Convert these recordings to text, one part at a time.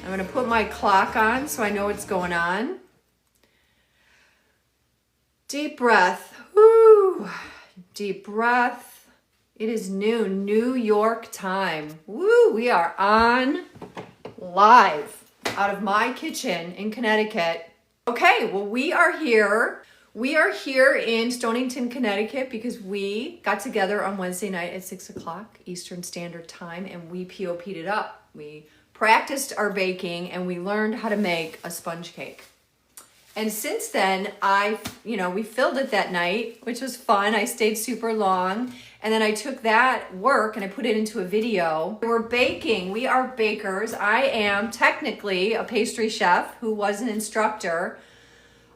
I'm gonna put my clock on so I know what's going on. Deep breath, woo, deep breath. It is noon, New York time. Woo, we are on live out of my kitchen in Connecticut. Okay, well, we are here. We are here in Stonington, Connecticut because we got together on Wednesday night at 6 o'clock Eastern Standard Time and we POP'd it up. We practiced our baking and we learned how to make a sponge cake. And since then, we filled it that night, which was fun. I stayed super long. And then I took that work and I put it into a video. We're baking. We are bakers. I am technically a pastry chef who was an instructor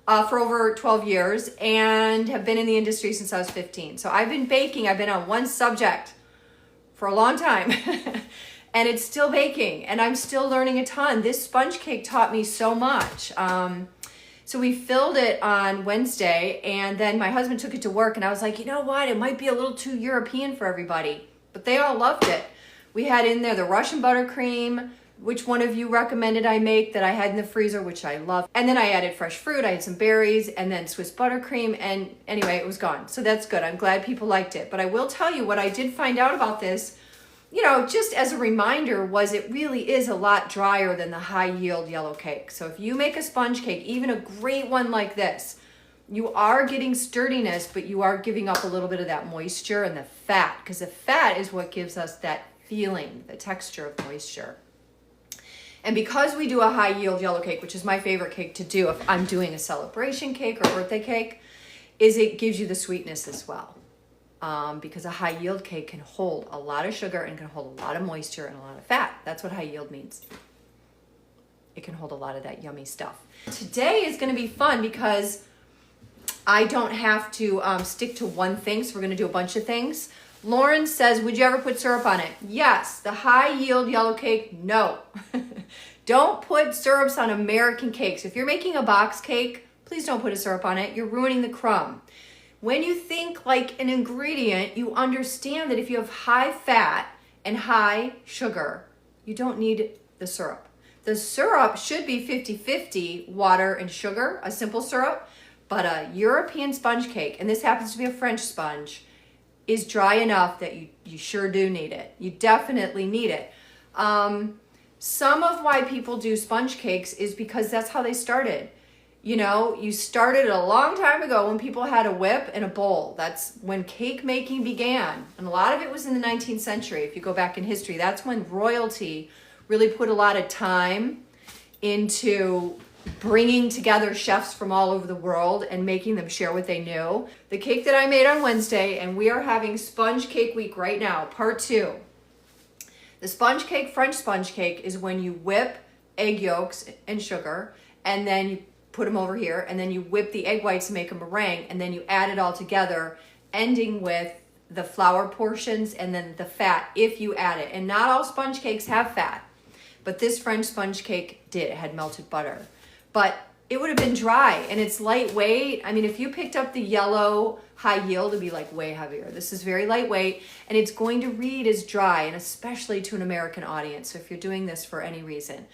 for over 12 years and have been in the industry since I was 15. So I've been baking. I've been on one subject for a long time. And it's still baking. And I'm still learning a ton. This sponge cake taught me so much. So we filled it on Wednesday and then my husband took it to work and I was like, you know what? It might be a little too European for everybody, but they all loved it. We had in there the Russian buttercream, which one of you recommended I make that I had in the freezer, which I love. And then I added fresh fruit, I had some berries and then Swiss buttercream and anyway, it was gone. So that's good. I'm glad people liked it. But I will tell you what I did find out about this, just as a reminder, was it really is a lot drier than the high yield yellow cake. So if you make a sponge cake, even a great one like this, you are getting sturdiness, but you are giving up a little bit of that moisture and the fat, because the fat is what gives us that feeling, the texture of moisture. And because we do a high yield yellow cake, which is my favorite cake to do if I'm doing a celebration cake or birthday cake, is it gives you the sweetness as well. Because a high yield cake can hold a lot of sugar and can hold a lot of moisture and a lot of fat. That's what high yield means. It can hold a lot of that yummy stuff. Today is going to be fun because I don't have to stick to one thing, so we're going to do a bunch of things. Lauren says, would you ever put syrup on it? Yes. The high yield yellow cake, no. Don't put syrups on American cakes. If you're making a box cake, please don't put a syrup on it. You're ruining the crumb. When you think like an ingredient, you understand that if you have high fat and high sugar, you don't need the syrup. The syrup should be 50-50 water and sugar, a simple syrup, but a European sponge cake, and this happens to be a French sponge, is dry enough that you sure do need it. You definitely need it. Some of why people do sponge cakes is because that's how they started. You started a long time ago when people had a whip and a bowl. That's when cake making began. And a lot of it was in the 19th century. If you go back in history, that's when royalty really put a lot of time into bringing together chefs from all over the world and making them share what they knew. The cake that I made on Wednesday, and we are having sponge cake week right now, part 2. The sponge cake, French sponge cake, is when you whip egg yolks and sugar, and then you put them over here, and then you whip the egg whites to make a meringue, and then you add it all together, ending with the flour portions and then the fat if you add it. And not all sponge cakes have fat, but this French sponge cake did. It had melted butter. But it would have been dry, and it's lightweight. I mean, if you picked up the yellow high yield, it'd be like way heavier. This is very lightweight, and it's going to read as dry, and especially to an American audience. So if you're doing this for any reason,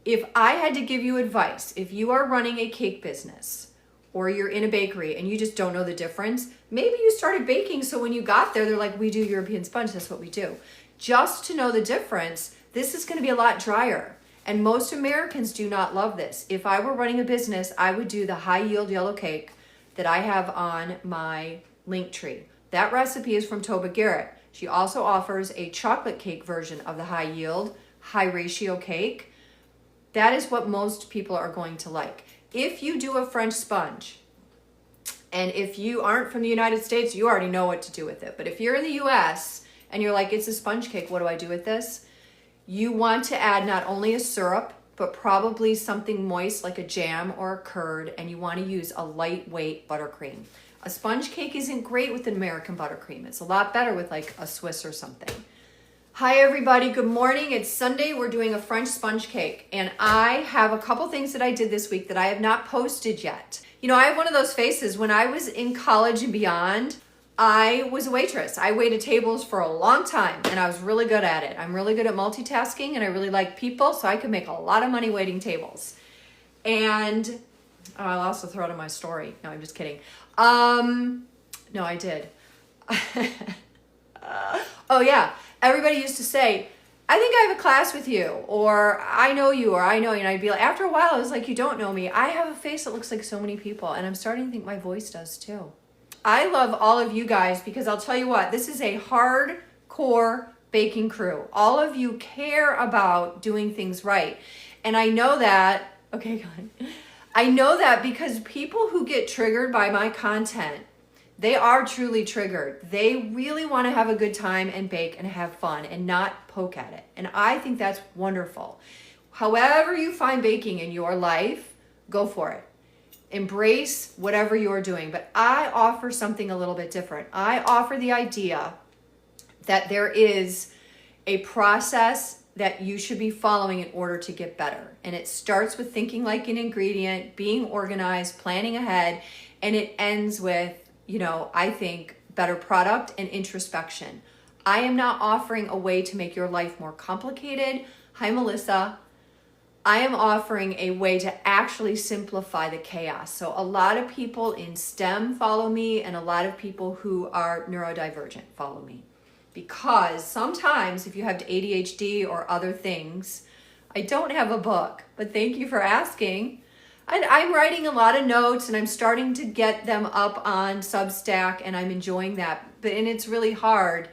if I had to give you advice, if you are running a cake business or you're in a bakery and you just don't know the difference, maybe you started baking so when you got there, they're like, we do European sponge, that's what we do. Just to know the difference, this is gonna be a lot drier. And most Americans do not love this. If I were running a business, I would do the high yield yellow cake that I have on my link tree. That recipe is from Toba Garrett. She also offers a chocolate cake version of the high yield, high ratio cake. That is what most people are going to like. If you do a French sponge, and if you aren't from the United States, you already know what to do with it. But if you're in the US and you're like, it's a sponge cake, what do I do with this? You want to add not only a syrup, but probably something moist like a jam or a curd, and you want to use a lightweight buttercream. A sponge cake isn't great with an American buttercream. It's a lot better with like a Swiss or something. Hi everybody, good morning. It's Sunday. We're doing a French sponge cake, and I have a couple things that I did this week that I have not posted yet. I have one of those faces. When I was in college and beyond, I was a waitress. I waited tables for a long time and I was really good at it. I'm really good at multitasking and I really like people, so I could make a lot of money waiting tables. And I'll also throw it in my story. No, I'm just kidding. No, I did. Oh yeah, everybody used to say, I think I have a class with you, or I know you, or I know you. And I'd be like, after a while, I was like, you don't know me. I have a face that looks like so many people, and I'm starting to think my voice does too. I love all of you guys because I'll tell you what, this is a hardcore baking crew. All of you care about doing things right. And I know that, okay, good. I know that because people who get triggered by my content, they are truly triggered. They really want to have a good time and bake and have fun and not poke at it. And I think that's wonderful. However you find baking in your life, go for it. Embrace whatever you're doing. But I offer something a little bit different. I offer the idea that there is a process that you should be following in order to get better. And it starts with thinking like an ingredient, being organized, planning ahead, and it ends with, I think, better product and introspection. I am not offering a way to make your life more complicated. Hi, Melissa. I am offering a way to actually simplify the chaos. So a lot of people in STEM follow me, and a lot of people who are neurodivergent follow me. Because sometimes if you have ADHD or other things, I don't have a book, but thank you for asking. I'm writing a lot of notes and I'm starting to get them up on Substack and I'm enjoying that. And it's really hard.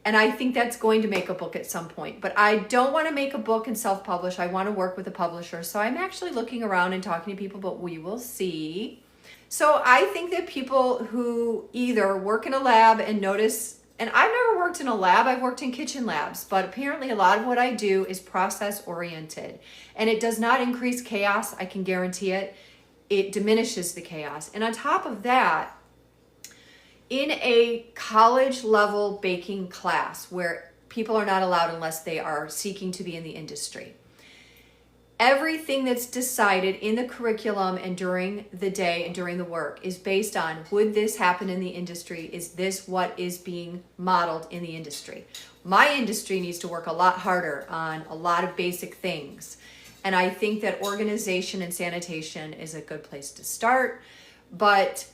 And I think that's going to make a book at some point. But I don't want to make a book and self-publish. I want to work with a publisher. So I'm actually looking around and talking to people, but we will see. So I think that people who either work in a lab and notice, and I've never worked in a lab, I've worked in kitchen labs, but apparently a lot of what I do is process oriented. And it does not increase chaos, I can guarantee it. It diminishes the chaos. And on top of that, in a college level baking class where people are not allowed unless they are seeking to be in the industry, everything that's decided in the curriculum and during the day and during the work is based on, would this happen in the industry? Is this what is being modeled in the industry? My industry needs to work a lot harder on a lot of basic things. And I think that organization and sanitation is a good place to start. But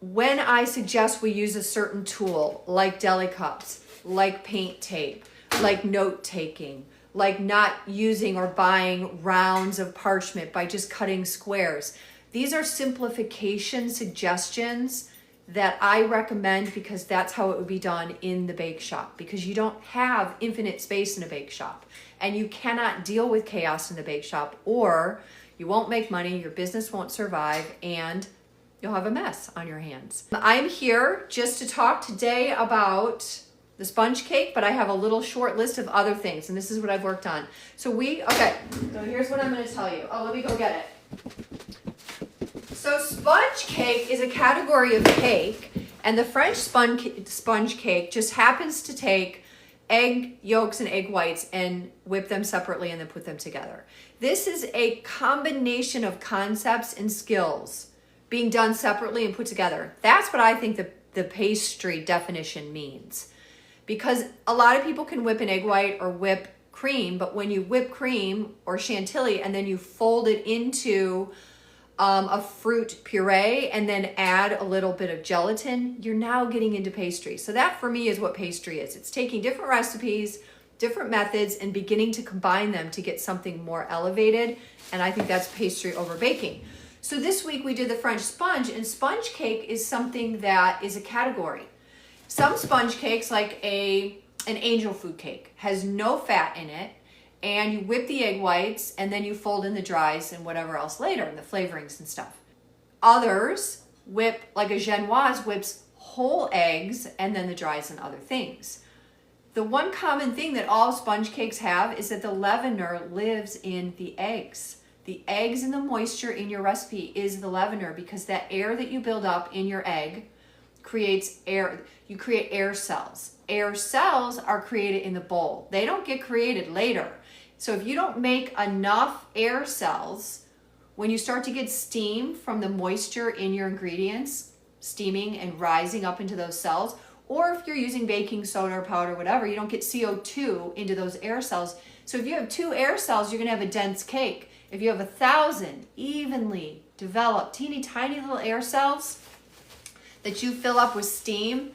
when I suggest we use a certain tool, like deli cups, like paint tape, like note taking, like not using or buying rounds of parchment by just cutting squares. These are simplification suggestions that I recommend because that's how it would be done in the bake shop, because you don't have infinite space in a bake shop and you cannot deal with chaos in the bake shop, or you won't make money, your business won't survive, and you'll have a mess on your hands. I'm here just to talk today about the sponge cake, but I have a little short list of other things, and this is what I've worked on. So here's what I'm going to tell you. Oh, let me go get it. So sponge cake is a category of cake, and the French sponge cake just happens to take egg yolks and egg whites and whip them separately and then put them together. This is a combination of concepts and skills being done separately and put together. That's what I think the pastry definition means. Because a lot of people can whip an egg white or whip cream, but when you whip cream or chantilly and then you fold it into a fruit puree and then add a little bit of gelatin, you're now getting into pastry. So that for me is what pastry is. It's taking different recipes, different methods, and beginning to combine them to get something more elevated. And I think that's pastry over baking. So this week we did the French sponge, and sponge cake is something that is a category. Some sponge cakes, like an angel food cake, has no fat in it, and you whip the egg whites and then you fold in the dries and whatever else later, and the flavorings and stuff. Others whip, like a genoise whips whole eggs and then the dries and other things. The one common thing that all sponge cakes have is that the leavener lives in the eggs. The eggs and the moisture in your recipe is the leavener, because that air that you build up in your egg creates air. You create air cells. Air cells are created in the bowl. They don't get created later. So if you don't make enough air cells, when you start to get steam from the moisture in your ingredients, steaming and rising up into those cells. Or if you're using baking soda or powder or whatever, you don't get CO2 into those air cells. So if you have 2 air cells, you're gonna have a dense cake. If you have 1,000 evenly developed, teeny tiny little air cells that you fill up with steam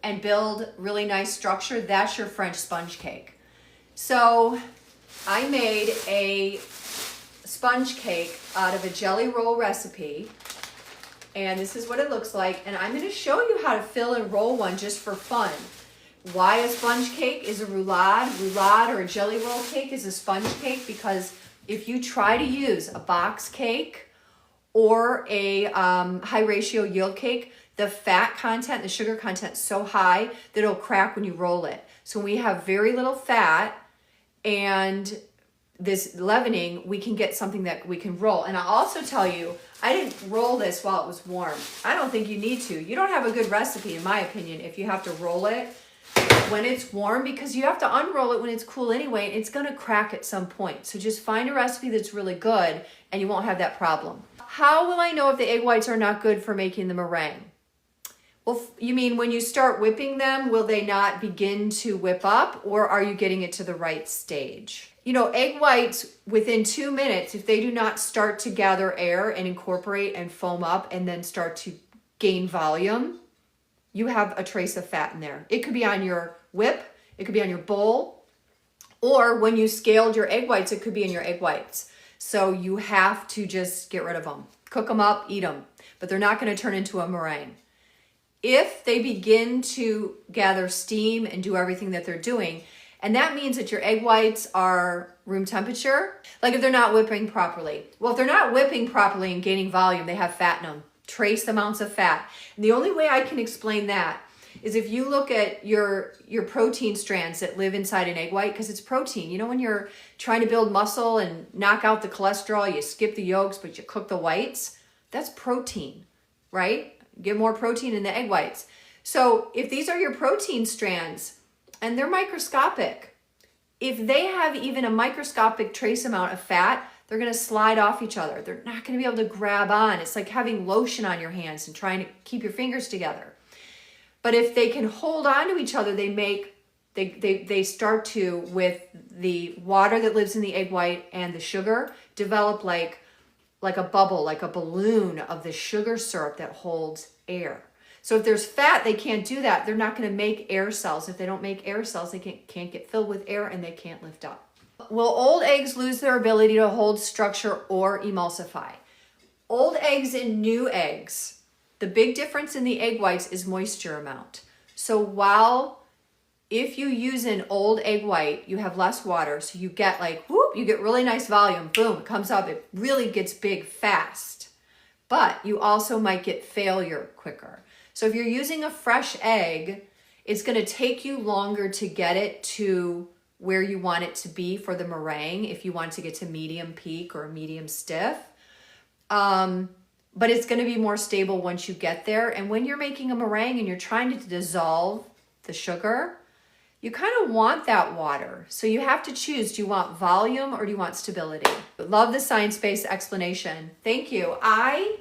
and build really nice structure, that's your French sponge cake. So I made a sponge cake out of a jelly roll recipe, and this is what it looks like. And I'm gonna show you how to fill and roll one just for fun. Why a sponge cake is a roulade. Roulade or a jelly roll cake is a sponge cake because if you try to use a box cake or a high ratio yield cake, the fat content, the sugar content is so high that it'll crack when you roll it. So when we have very little fat and this leavening, we can get something that we can roll. And I'll also tell you, I didn't roll this while it was warm. I don't think you need to. You don't have a good recipe, in my opinion, if you have to roll it when it's warm, because you have to unroll it when it's cool anyway. It's gonna crack at some point. So just find a recipe that's really good and you won't have that problem. How will I know if the egg whites are not good for making the meringue? Well, you mean when you start whipping them, will they not begin to whip up, or are you getting it to the right stage? You know, egg whites within 2 minutes, if they do not start to gather air and incorporate and foam up and then start to gain volume, you have a trace of fat in there. It could be on your whip, it could be on your bowl, or when you scaled your egg whites, it could be in your egg whites. So you have to just get rid of them. Cook them up, eat them, but they're not gonna turn into a meringue. If they begin to gather steam and do everything that they're doing, and that means that your egg whites are room temperature, like if they're not whipping properly. Well, if they're not whipping properly and gaining volume, they have fat in them, trace amounts of fat. And the only way I can explain that is if you look at your protein strands that live inside an egg white, because it's protein. You know, when you're trying to build muscle and knock out the cholesterol, you skip the yolks, but you cook the whites, that's protein, right? Get more protein in the egg whites. So if these are your protein strands and they're microscopic, if they have even a microscopic trace amount of fat, they're gonna slide off each other. They're not gonna be able to grab on. It's like having lotion on your hands and trying to keep your fingers together. But if they can hold on to each other, they start to, with the water that lives in the egg white and the sugar, develop like a bubble, like a balloon of the sugar syrup that holds air. So if there's fat, they can't do that. They're not going to make air cells. If they don't make air cells, they can't get filled with air and they can't lift up. Will old eggs lose their ability to hold structure or emulsify? Old eggs and new eggs, the big difference in the egg whites is moisture amount. So if you use an old egg white, you have less water. So you get like, whoop, you get really nice volume. Boom, it comes up. It really gets big fast. But you also might get failure quicker. So if you're using a fresh egg, it's going to take you longer to get it to where you want it to be for the meringue, if you want to get to medium peak or medium stiff. But it's going to be more stable once you get there. And when you're making a meringue and you're trying to dissolve the sugar, you kind of want that water. So you have to choose, do you want volume or do you want stability? Love the science-based explanation. Thank you. I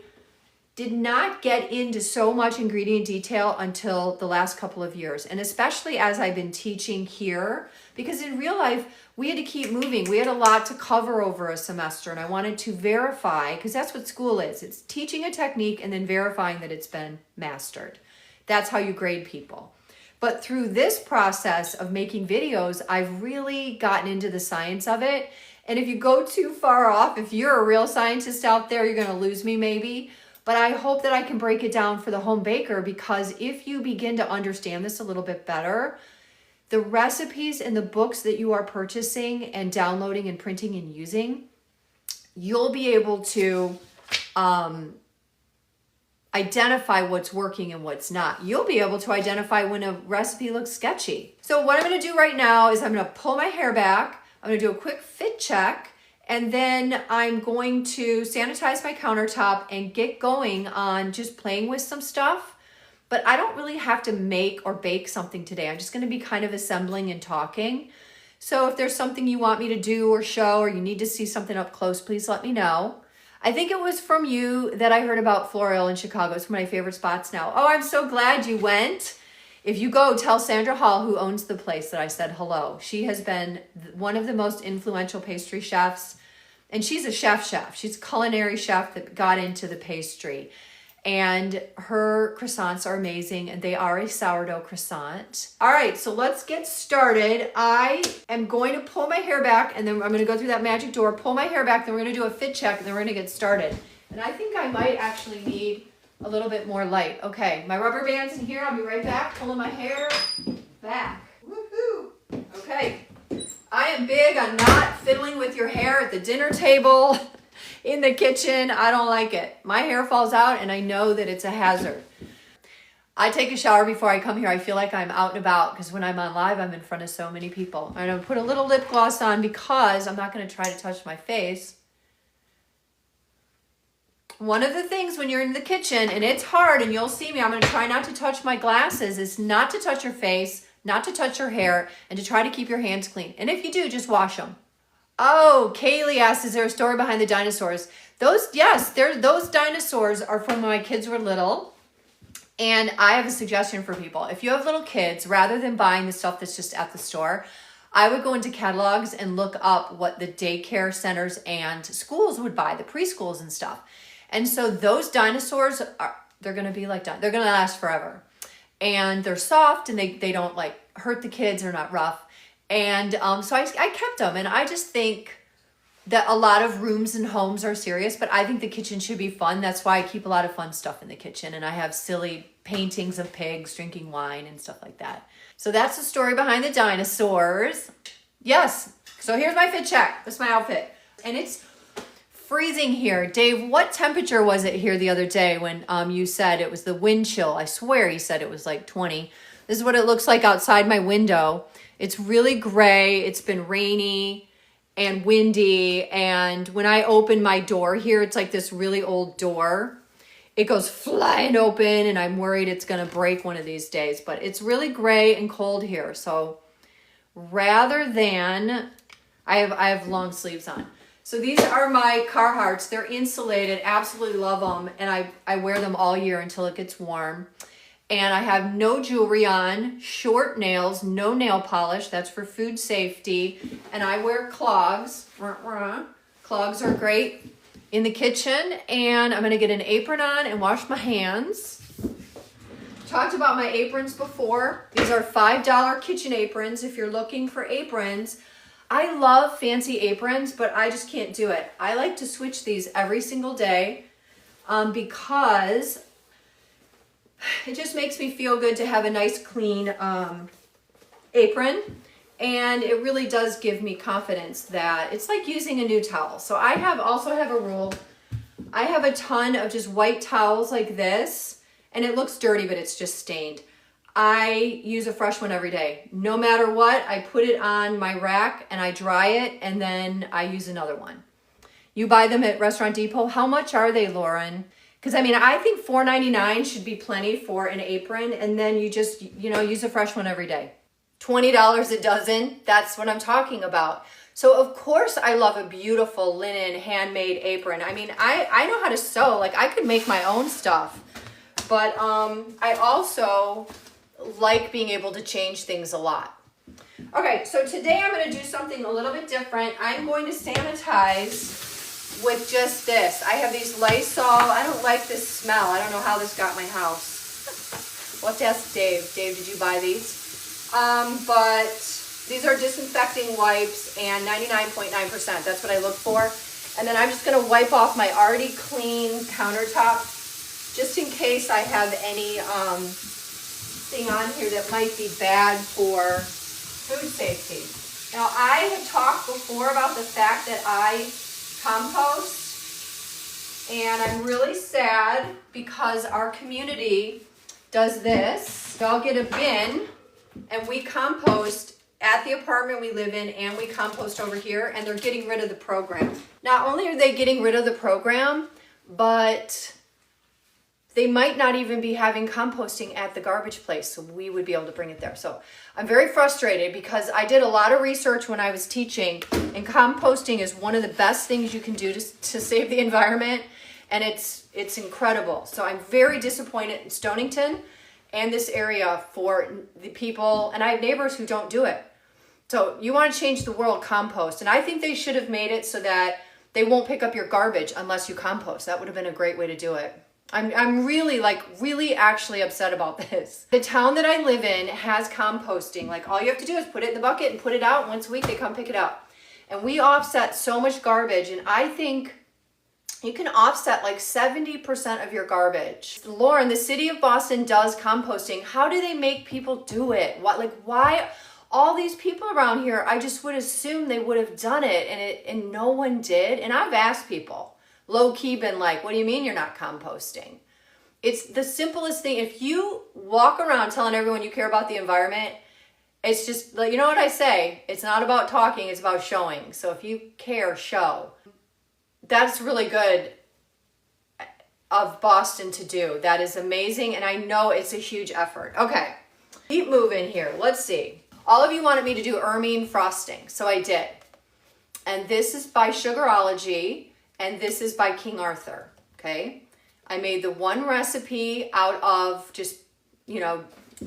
did not get into so much ingredient detail until the last couple of years, and especially as I've been teaching here, because in real life, we had to keep moving. We had a lot to cover over a semester, and I wanted to verify, because that's what school is. It's teaching a technique and then verifying that it's been mastered. That's how you grade people. But through this process of making videos, I've really gotten into the science of it. And if you go too far off, if you're a real scientist out there, you're gonna lose me maybe. But I hope that I can break it down for the home baker, because if you begin to understand this a little bit better, the recipes and the books that you are purchasing and downloading and printing and using, you'll be able to identify what's working and what's not. You'll be able to identify when a recipe looks sketchy. So what I'm gonna do right now is I'm gonna pull my hair back, I'm gonna do a quick fit check, and then I'm going to sanitize my countertop and get going on just playing with some stuff. But I don't really have to make or bake something today. I'm just gonna be kind of assembling and talking. So if there's something you want me to do or show, or you need to see something up close, please let me know. I think it was from you that I heard about Floral in Chicago. It's one of my favorite spots now. Oh, I'm so glad you went. If you go, tell Sandra Hall, who owns the place, that I said hello. She has been one of the most influential pastry chefs, and she's a chef. She's a culinary chef that got into the pastry. And her croissants are amazing, and they are a sourdough croissant. All right, so let's get started. I am going to pull my hair back, and then I'm gonna go through that magic door, pull my hair back, then we're gonna do a fit check, and then we're gonna get started. And I think I might actually need a little bit more light. Okay, my rubber band's in here. I'll be right back, pulling my hair back. Woohoo! Okay, I am big on not fiddling with your hair at the dinner table, in the kitchen. I don't like it. My hair falls out and I know that it's a hazard. I take a shower before I come here. I feel like I'm out and about because when I'm on live, I'm in front of so many people. I'm gonna put a little lip gloss on because I'm not gonna try to touch my face. One of the things when you're in the kitchen, and it's hard and you'll see me, I'm gonna try not to touch my glasses, is not to touch your face, not to touch your hair, and to try to keep your hands clean. And if you do, just wash them. Oh, Kaylee asked, is there a story behind the dinosaurs? Those dinosaurs are from when my kids were little. And I have a suggestion for people. If you have little kids, rather than buying the stuff that's just at the store, I would go into catalogs and look up what the daycare centers and schools would buy, the preschools and stuff. And so those dinosaurs, they're going to be like, they're going to last forever. And they're soft and they don't like hurt the kids. They're not rough. And so I kept them, and I just think that a lot of rooms and homes are serious, but I think the kitchen should be fun. That's why I keep a lot of fun stuff in the kitchen, and I have silly paintings of pigs drinking wine and stuff like that. So that's the story behind the dinosaurs. Yes, so here's my fit check. This is my outfit, and it's freezing here. Dave, what temperature was it here the other day when you said it was the wind chill? I swear you said it was like 20. This is what it looks like outside my window. It's really gray. It's been rainy and windy. And when I open my door here, it's like this really old door. It goes flying open and I'm worried it's going to break one of these days. But it's really gray and cold here. So rather than, I have long sleeves on. So these are my Carhartts. They're insulated. Absolutely love them. And I wear them all year until it gets warm. And I have no jewelry on, short nails, no nail polish. That's for food safety. And I wear clogs. Clogs are great in the kitchen. And I'm going to get an apron on and wash my hands. Talked about my aprons before. These are $5 kitchen aprons if you're looking for aprons. I love fancy aprons, but I just can't do it. I like to switch these every single day because it just makes me feel good to have a nice clean apron, and it really does give me confidence that it's like using a new towel. So I also have a rule. I have a ton of just white towels like this, and it looks dirty, but it's just stained. I use a fresh one every day. No matter what, I put it on my rack and I dry it, and then I use another one. You buy them at Restaurant Depot. How much are they, Lauren? Because, I mean, I think $4.99 should be plenty for an apron, and then you just, use a fresh one every day. $20 a dozen, that's what I'm talking about. So, of course, I love a beautiful linen handmade apron. I mean, I know how to sew. Like, I could make my own stuff. But I also like being able to change things a lot. Okay, so today I'm going to do something a little bit different. I'm going to sanitize with just this. I have these Lysol. I don't like this smell. I don't know how this got my house. We'll have to ask Dave. Dave, did you buy these? But these are disinfecting wipes and 99.9%. That's what I look for. And then I'm just going to wipe off my already clean countertop just in case I have any thing on here that might be bad for food safety. Now, I have talked before about the fact that I compost, and I'm really sad because our community does this. Y'all get a bin, and we compost at the apartment we live in, and we compost over here, and they're getting rid of the program. Not only are they getting rid of the program, but they might not even be having composting at the garbage place, so we would be able to bring it there. So I'm very frustrated because I did a lot of research when I was teaching, and composting is one of the best things you can do to save the environment, and it's incredible. So I'm very disappointed in Stonington and this area for the people, and I have neighbors who don't do it. So you want to change the world, compost. And I think they should have made it so that they won't pick up your garbage unless you compost. That would have been a great way to do it. I'm really actually upset about this. The town that I live in has composting. Like, all you have to do is put it in the bucket and put it out. Once a week they come pick it up. And we offset so much garbage, and I think you can offset like 70% of your garbage. Lauren, the city of Boston does composting. How do they make people do it? Why all these people around here? I just would assume they would have done it, and no one did. And I've asked people, low-key been like, what do you mean you're not composting? It's the simplest thing. If you walk around telling everyone you care about the environment, it's just, you know what I say? It's not about talking, it's about showing. So if you care, show. That's really good of Boston to do. That is amazing, and I know it's a huge effort. Okay, keep moving here. Let's see. All of you wanted me to do ermine frosting, so I did. And this is by Sugarology, and this is by King Arthur, okay? I made the one recipe out of just,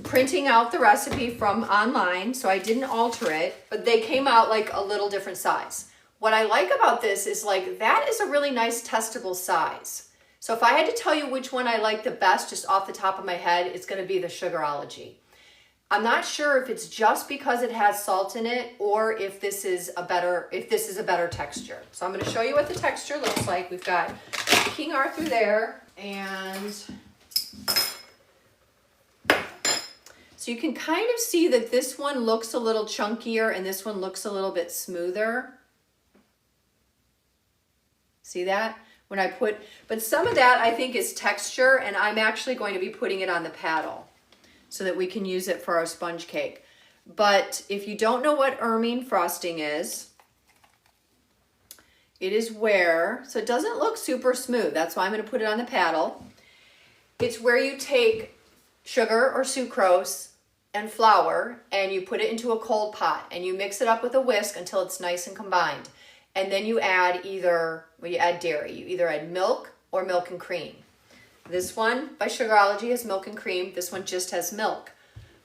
printing out the recipe from online, so I didn't alter it, but they came out like a little different size. What I like about this is that is a really nice testable size. So if I had to tell you which one I like the best just off the top of my head, it's gonna be the Sugarology. I'm not sure if it's just because it has salt in it or if this is a better texture. So I'm going to show you what the texture looks like. We've got King Arthur there, and so you can kind of see that this one looks a little chunkier and this one looks a little bit smoother. See that? But some of that I think is texture, and I'm actually going to be putting it on the paddle so that we can use it for our sponge cake. But if you don't know what ermine frosting is, it is so it doesn't look super smooth. That's why I'm going to put it on the paddle. It's where you take sugar or sucrose and flour and you put it into a cold pot and you mix it up with a whisk until it's nice and combined. And then you add dairy. You either add milk or milk and cream. This one by Sugarology has milk and cream. This one just has milk.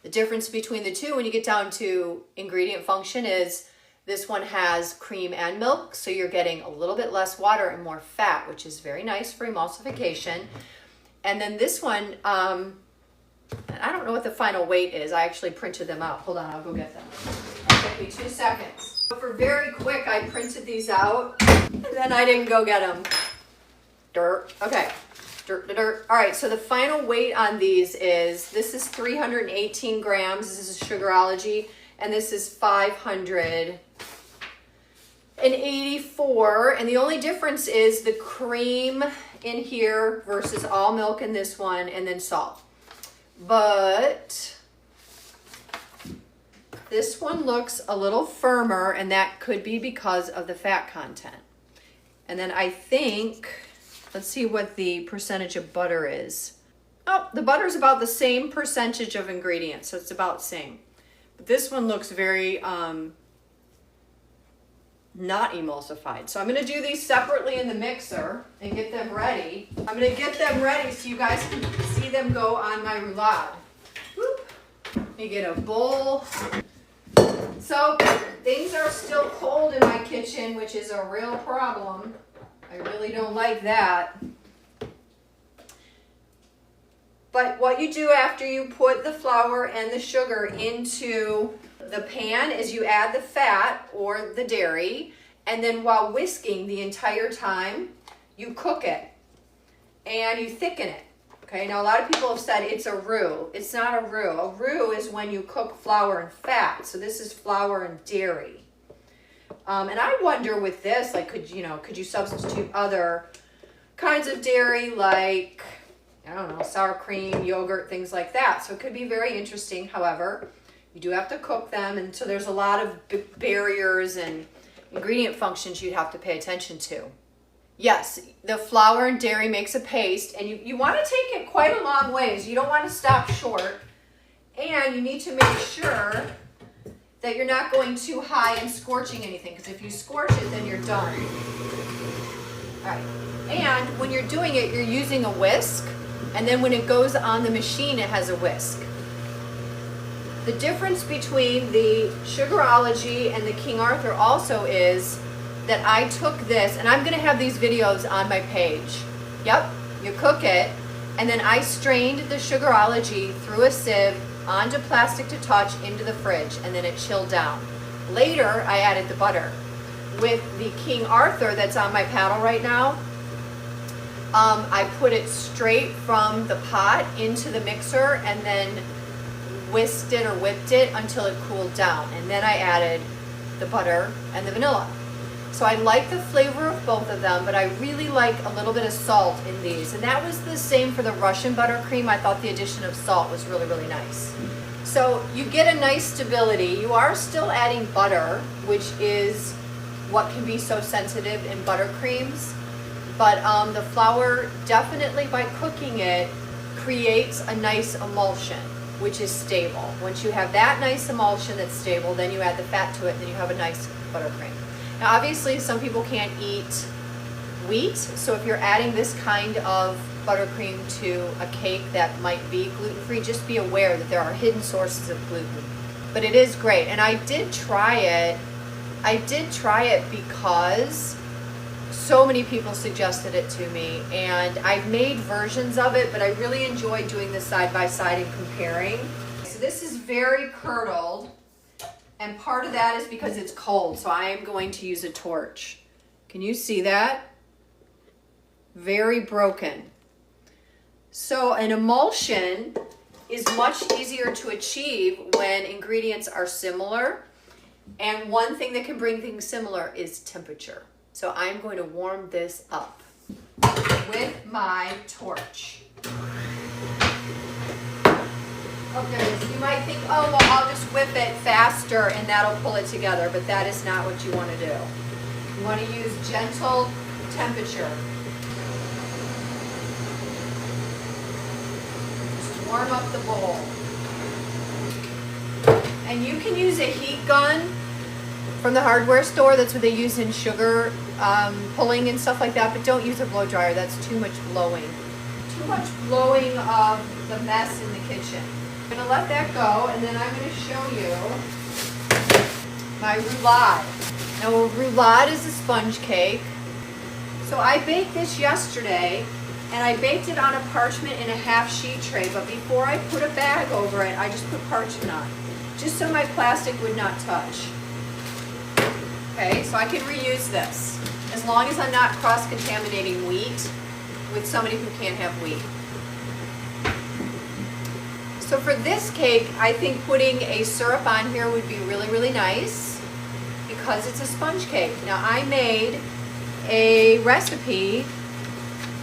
The difference between the two when you get down to ingredient function is this one has cream and milk, so you're getting a little bit less water and more fat, which is very nice for emulsification. And then this one, I don't know what the final weight is. I actually printed them out. Hold on, I'll go get them. It'll take me 2 seconds. For very quick, I printed these out, and then I didn't go get them. Dirt. Okay. All right, so the final weight on these this is 318 grams. This is Sugarology, and this is 584. And the only difference is the cream in here versus all milk in this one, and then salt. But this one looks a little firmer, and that could be because of the fat content. And then I think, let's see what the percentage of butter is. Oh, the butter is about the same percentage of ingredients, so it's about the same. But this one looks very not emulsified. So I'm going to do these separately in the mixer and get them ready. I'm going to get them ready so you guys can see them go on my roulade. Whoop. Let me get a bowl. So things are still cold in my kitchen, which is a real problem. I really don't like that. But what you do after you put the flour and the sugar into the pan is you add the fat or the dairy, and then while whisking the entire time, you cook it and you thicken it. Okay, now a lot of people have said it's a roux. It's not a roux. A roux is when you cook flour and fat. So this is flour and dairy. And I wonder with this, like, could you substitute other kinds of dairy, like, I don't know, sour cream, yogurt, things like that. So it could be very interesting. However, you do have to cook them, and so there's a lot of barriers and ingredient functions you'd have to pay attention to. Yes, the flour and dairy makes a paste, and you want to take it quite a long ways. You don't want to stop short, and you need to make sure that you're not going too high and scorching anything, because if you scorch it, then you're done. All right, and when you're doing it, you're using a whisk, and then when it goes on the machine, it has a whisk. The difference between the Sugarology and the King Arthur also is that I took this, and I'm going to have these videos on my page. Yep, you cook it, and then I strained the Sugarology through a sieve onto plastic to touch into the fridge, and then it chilled down. Later, I added the butter. With the King Arthur that's on my paddle right now, I put it straight from the pot into the mixer and then whisked it or whipped it until it cooled down. And then I added the butter and the vanilla. So I like the flavor of both of them, but I really like a little bit of salt in these. And that was the same for the Russian buttercream. I thought the addition of salt was really, really nice. So you get a nice stability. You are still adding butter, which is what can be so sensitive in buttercreams. But the flour definitely, by cooking it, creates a nice emulsion, which is stable. Once you have that nice emulsion that's stable, then you add the fat to it, and then you have a nice buttercream. Now, obviously, some people can't eat wheat, so if you're adding this kind of buttercream to a cake that might be gluten-free, just be aware that there are hidden sources of gluten. But it is great, and I did try it. I did try it because so many people suggested it to me, and I've made versions of it, but I really enjoy doing this side by side and comparing. So this is very curdled. And part of that is because it's cold, so I am going to use a torch. Can you see that? Very broken. So an emulsion is much easier to achieve when ingredients are similar. And one thing that can bring things similar is temperature. So I'm going to warm this up with my torch. Okay, so you might think, oh, well, I'll just whip it faster and that'll pull it together, but that is not what you want to do. You want to use gentle temperature. Just warm up the bowl. And you can use a heat gun from the hardware store. That's what they use in sugar pulling and stuff like that, but don't use a blow dryer. That's too much blowing. Too much blowing of the mess in the kitchen. I'm going to let that go, and then I'm going to show you my roulade. Now, a roulade is a sponge cake. So I baked this yesterday, and I baked it on a parchment in a half sheet tray, but before I put a bag over it, I just put parchment on, just so my plastic would not touch. Okay, so I can reuse this, as long as I'm not cross-contaminating wheat with somebody who can't have wheat. So for this cake, I think putting a syrup on here would be really, really nice because it's a sponge cake. Now, I made a recipe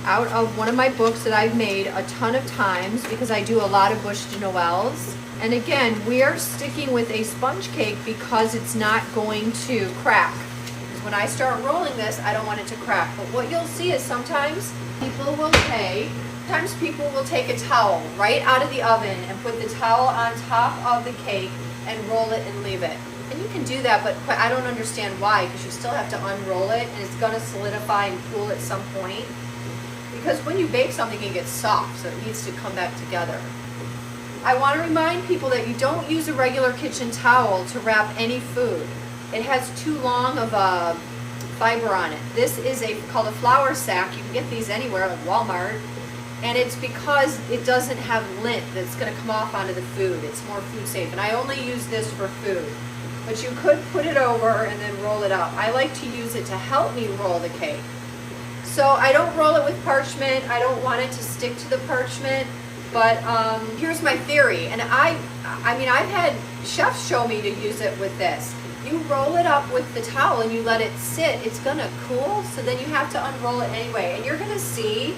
out of one of my books that I've made a ton of times because I do a lot of Bûche de Noëls. And again, we are sticking with a sponge cake because it's not going to crack. When I start rolling this, I don't want it to crack. But what you'll see is sometimes people will take a towel right out of the oven and put the towel on top of the cake and roll it and leave it. And you can do that, but I don't understand why, because you still have to unroll it and it's going to solidify and cool at some point. Because when you bake something, it gets soft, so it needs to come back together. I want to remind people that you don't use a regular kitchen towel to wrap any food. It has too long of a fiber on it. This is called a flour sack. You can get these anywhere, like Walmart. And it's because it doesn't have lint that's going to come off onto the food. It's more food safe. And I only use this for food. But you could put it over and then roll it up. I like to use it to help me roll the cake. So I don't roll it with parchment. I don't want it to stick to the parchment. But here's my theory. And I mean, I've had chefs show me to use it with this. You roll it up with the towel and you let it sit. It's going to cool. So then you have to unroll it anyway. And you're going to see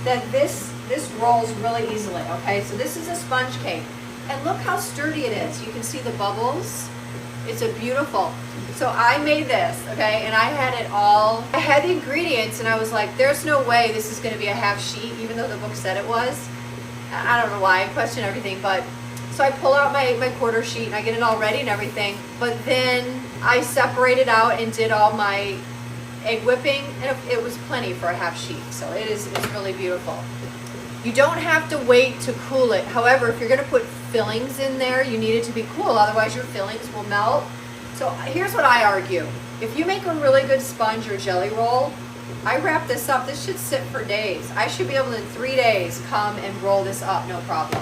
that this rolls really easily, okay? So this is a sponge cake. And look how sturdy it is. You can see the bubbles. It's a beautiful. So I made this, okay, and I had it all. I had the ingredients, and I was like, there's no way this is going to be a half sheet, even though the book said it was. I don't know why, I question everything, but so I pull out my quarter sheet and I get it all ready and everything, but then I separated out and did all my egg whipping, and it was plenty for a half sheet, so it's really beautiful. You don't have to wait to cool it. However, if you're going to put fillings in there, you need it to be cool, otherwise your fillings will melt. So here's what I argue. If you make a really good sponge or jelly roll, I wrap this up. This should sit for days. I should be able to, in 3 days, come and roll this up, no problem.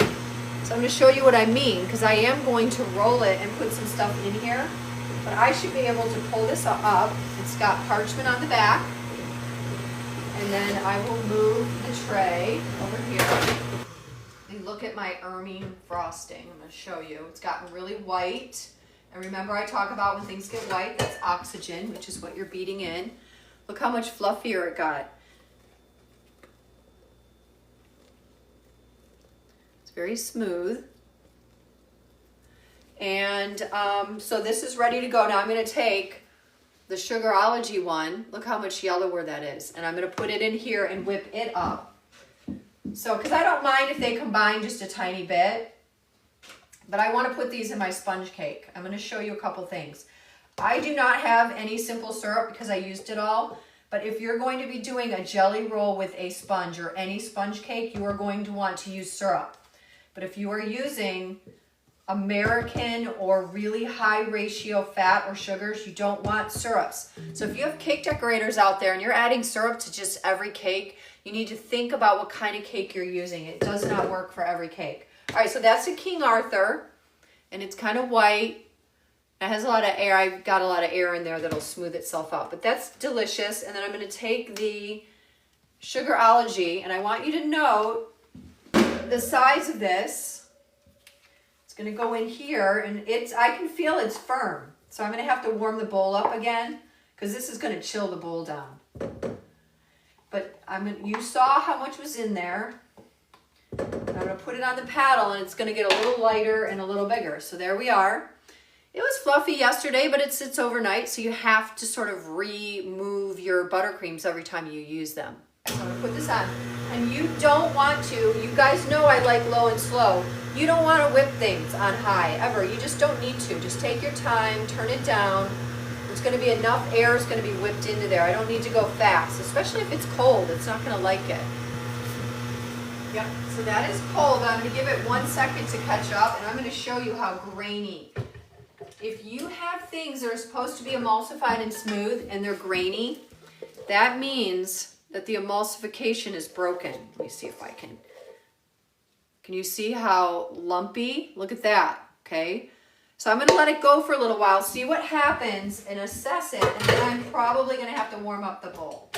So I'm going to show you what I mean, because I am going to roll it and put some stuff in here. But I should be able to pull this up. It's got parchment on the back. And then I will move the tray over here. And look at my ermine frosting. I'm going to show you. It's gotten really white. And remember, I talk about when things get white, that's oxygen, which is what you're beating in. Look how much fluffier it got. It's very smooth. And so this is ready to go. Now I'm going to take the Sugarology one. Look how much yellower that is. And I'm going to put it in here and whip it up. So, because I don't mind if they combine just a tiny bit. But I want to put these in my sponge cake. I'm going to show you a couple things. I do not have any simple syrup because I used it all. But if you're going to be doing a jelly roll with a sponge or any sponge cake, you are going to want to use syrup. But if you are using American or really high ratio fat or sugars, you don't want syrups. So if you have cake decorators out there and you're adding syrup to just every cake, you need to think about what kind of cake you're using. It does not work for every cake. All right, so that's a King Arthur, and it's kind of white. It has a lot of air. I've got a lot of air in there that'll smooth itself out, but that's delicious. And then I'm going to take the Sugarology, and I want you to note the size of this. It's going to go in here, and I can feel it's firm. So I'm going to have to warm the bowl up again, because this is going to chill the bowl down. But you saw how much was in there. I'm going to put it on the paddle, and it's going to get a little lighter and a little bigger. So there we are. It was fluffy yesterday, but it sits overnight, so you have to sort of remove your buttercreams every time you use them. So I'm going to put this on. And you don't want to, you guys know I like low and slow. You don't want to whip things on high, ever. You just don't need to. Just take your time, turn it down. There's going to be enough air is going to be whipped into there. I don't need to go fast, especially if it's cold. It's not going to like it. Yep, so that is cold. I'm going to give it 1 second to catch up, and I'm going to show you how grainy. If you have things that are supposed to be emulsified and smooth and they're grainy, that means that the emulsification is broken. Let me see if I can. Can you see how lumpy? Look at that, okay? So I'm going to let it go for a little while, see what happens, and assess it, and then I'm probably going to have to warm up the bowl.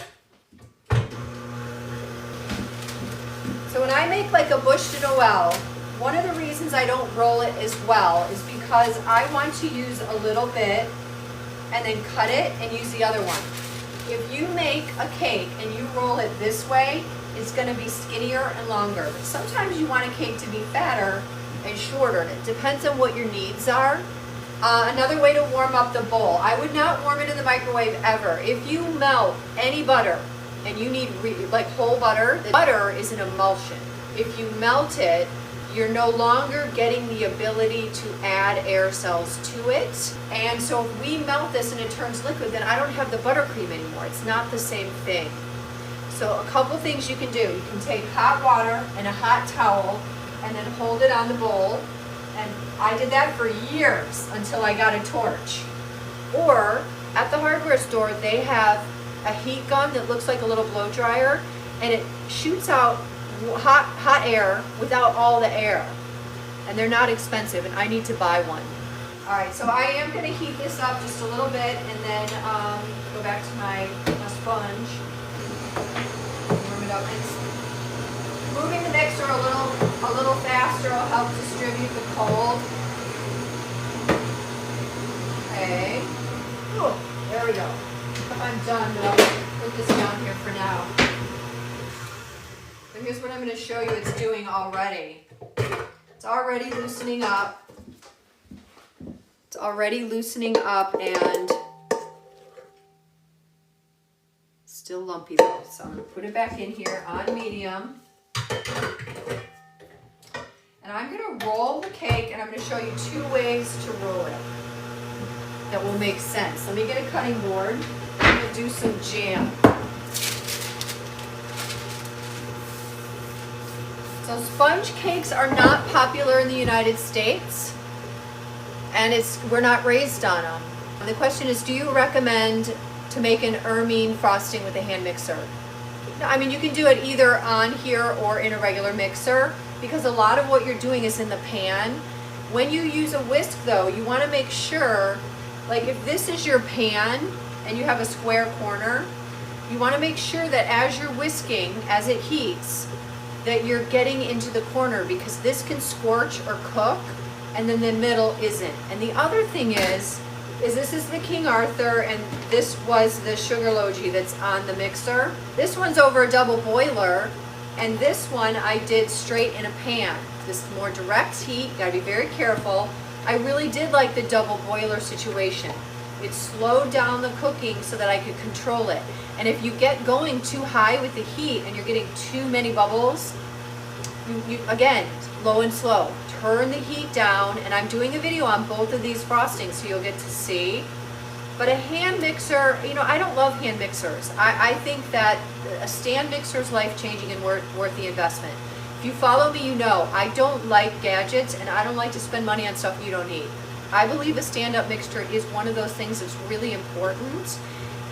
So when I make like a bûche de Noël, one of the reasons I don't roll it as well is because I want to use a little bit and then cut it and use the other one. If you make a cake and you roll it this way, it's going to be skinnier and longer. Sometimes you want a cake to be fatter and shorter. It depends on what your needs are. Another way to warm up the bowl, I would not warm it in the microwave ever. If you melt any butter, and you need like whole butter, the butter is an emulsion. If you melt it, you're no longer getting the ability to add air cells to it. And so if we melt this and it turns liquid, then I don't have the buttercream anymore. It's not the same thing. So a couple things you can do. You can take hot water and a hot towel and then hold it on the bowl. And I did that for years until I got a torch. Or at the hardware store, they have a heat gun that looks like a little blow dryer, and it shoots out hot air without all the air, and they're not expensive, and I need to buy one. All right, so I am going to heat this up just a little bit, and then go back to my sponge, warm it up. And moving the mixer a little faster will help distribute the cold. Okay. Ooh, there we go. I'm done, but I'll put this down here for now. So here's what I'm going to show you it's doing already. It's already loosening up. It's already loosening up and still lumpy though. So I'm gonna put it back in here on medium. And I'm gonna roll the cake, and I'm gonna show you 2 ways to roll it that will make sense. Let me get a cutting board. I'm gonna do some jam. So sponge cakes are not popular in the United States, and we're not raised on them. And the question is, do you recommend to make an ermine frosting with a hand mixer? I mean, you can do it either on here or in a regular mixer, because a lot of what you're doing is in the pan. When you use a whisk though, you want to make sure, like if this is your pan and you have a square corner, you want to make sure that as you're whisking, as it heats, that you're getting into the corner, because this can scorch or cook and then the middle isn't. And the other thing is this is the King Arthur, and this was the Sugarology that's on the mixer. This one's over a double boiler, and this one I did straight in a pan. This more direct heat, gotta be very careful. I really did like the double boiler situation. It slowed down the cooking so that I could control it. And if you get going too high with the heat and you're getting too many bubbles, you again, low and slow. Turn the heat down, and I'm doing a video on both of these frostings so you'll get to see. But a hand mixer, you know, I don't love hand mixers. I think that a stand mixer is life-changing and worth the investment. If you follow me, you know I don't like gadgets, and I don't like to spend money on stuff you don't need. I believe a stand-up mixer is one of those things that's really important.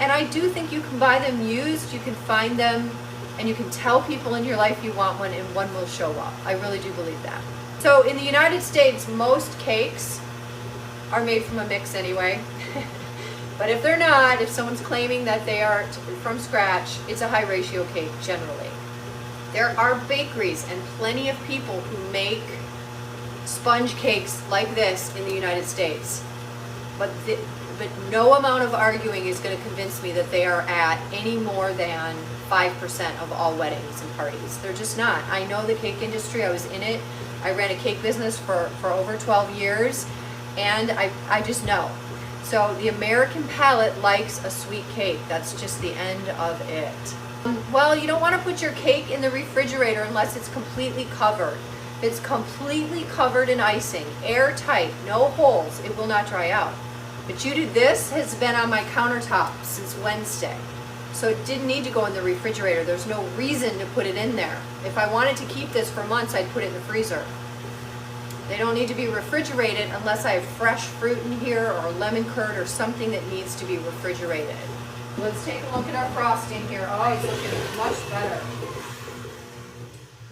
And I do think you can buy them used, you can find them, and you can tell people in your life you want one, and one will show up. I really do believe that. So in the United States, most cakes are made from a mix anyway. But if they're not, if someone's claiming that they are from scratch, it's a high ratio cake generally. There are bakeries and plenty of people who make sponge cakes like this in the United States. But no amount of arguing is going to convince me that they are at any more than 5% of all weddings and parties. They're just not. I know the cake industry. I was in it. I ran a cake business for over 12 years, and I just know. So the American palate likes a sweet cake. That's just the end of it. Well, you don't want to put your cake in the refrigerator unless it's completely covered. If it's completely covered in icing, airtight, no holes, it will not dry out. But this has been on my countertop since Wednesday. So it didn't need to go in the refrigerator. There's no reason to put it in there. If I wanted to keep this for months, I'd put it in the freezer. They don't need to be refrigerated unless I have fresh fruit in here or lemon curd or something that needs to be refrigerated. Let's take a look at our frosting here. Oh, it's looking much better.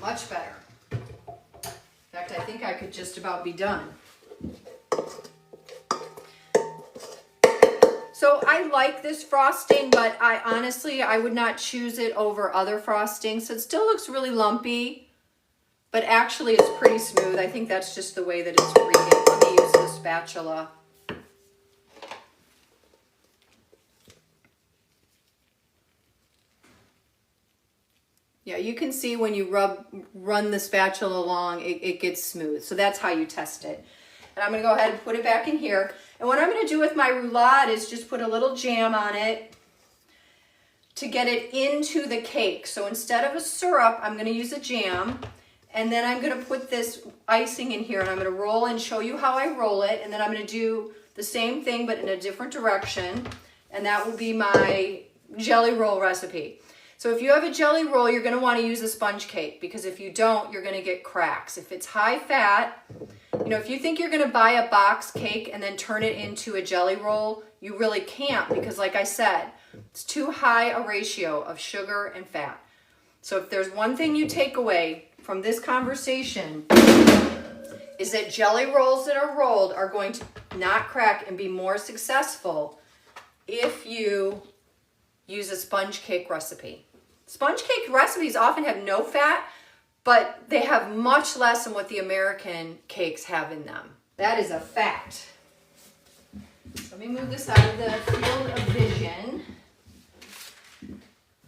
Much better. In fact, I think I could just about be done. So I like this frosting, but I would not choose it over other frostings. So it still looks really lumpy, but actually it's pretty smooth. I think that's just the way that it's reading. Let me use the spatula. Yeah, you can see when you run the spatula along, it gets smooth. So that's how you test it. And I'm going to go ahead and put it back in here. And what I'm going to do with my roulade is just put a little jam on it to get it into the cake. So instead of a syrup, I'm going to use a jam. And then I'm going to put this icing in here, and I'm going to roll and show you how I roll it. And then I'm going to do the same thing, but in a different direction. And that will be my jelly roll recipe. So if you have a jelly roll, you're going to want to use a sponge cake, because if you don't, you're going to get cracks. If it's high fat, you know, if you think you're going to buy a box cake and then turn it into a jelly roll, you really can't, because like I said, it's too high a ratio of sugar and fat. So if there's one thing you take away from this conversation, is that jelly rolls that are rolled are going to not crack and be more successful if you use a sponge cake recipe. Sponge cake recipes often have no fat, but they have much less than what the American cakes have in them. That is a fact. Let me move this out of the field of vision.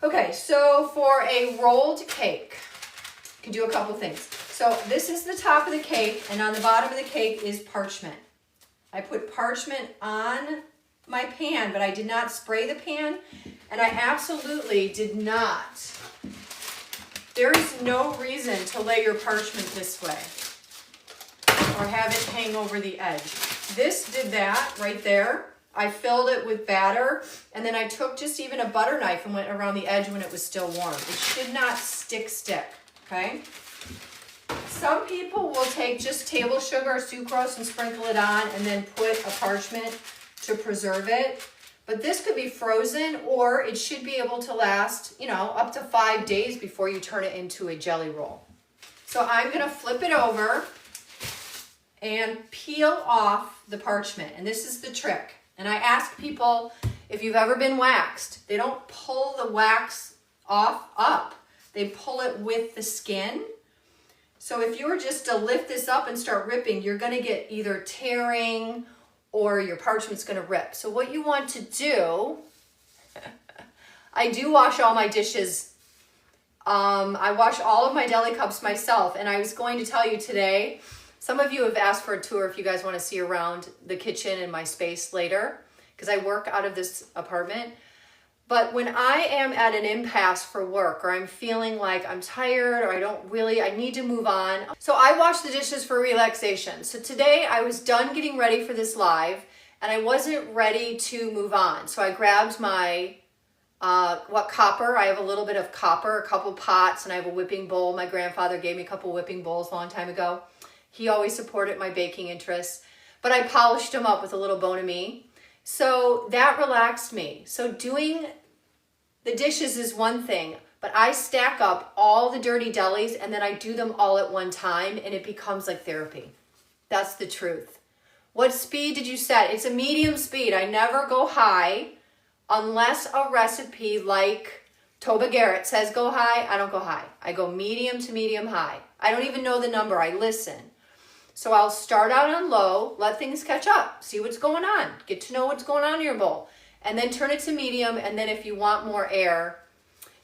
Okay, so for a rolled cake, you can do a couple things. So this is the top of the cake, and on the bottom of the cake is parchment. I put parchment on my pan, but I did not spray the pan, and I absolutely did not. There is no reason to lay your parchment this way or have it hang over the edge. This did that right there. I filled it with batter, and then I took just even a butter knife and went around the edge when it was still warm. It should not stick, okay? Some people will take just table sugar or sucrose and sprinkle it on and then put a parchment to preserve it. But this could be frozen, or it should be able to last, you know, up to 5 days before you turn it into a jelly roll. So I'm gonna flip it over and peel off the parchment. And this is the trick. And I ask people if you've ever been waxed. They don't pull the wax off up. They pull it with the skin. So if you were just to lift this up and start ripping, you're gonna get either tearing or your parchment's gonna rip. So what you want to do, I do wash all my dishes. I wash all of my deli cups myself. And I was going to tell you today, some of you have asked for a tour if you guys want to see around the kitchen and my space later, because I work out of this apartment. But when I am at an impasse for work, or I'm feeling like I'm tired, or I need to move on. So I wash the dishes for relaxation. So today I was done getting ready for this live, and I wasn't ready to move on. So I grabbed my, copper. I have a little bit of copper, a couple pots, and I have a whipping bowl. My grandfather gave me a couple whipping bowls a long time ago. He always supported my baking interests, but I polished them up with a little bone of me. So that relaxed me. So doing the dishes is one thing, but I stack up all the dirty delis and then I do them all at one time, and it becomes like therapy. That's the truth. What speed did you set? It's a medium speed. I never go high unless a recipe like Toba Garrett says go high. I don't go high. I go medium to medium high. I don't even know the number. I listen. So I'll start out on low, let things catch up, see what's going on, get to know what's going on in your bowl, and then turn it to medium, and then if you want more air,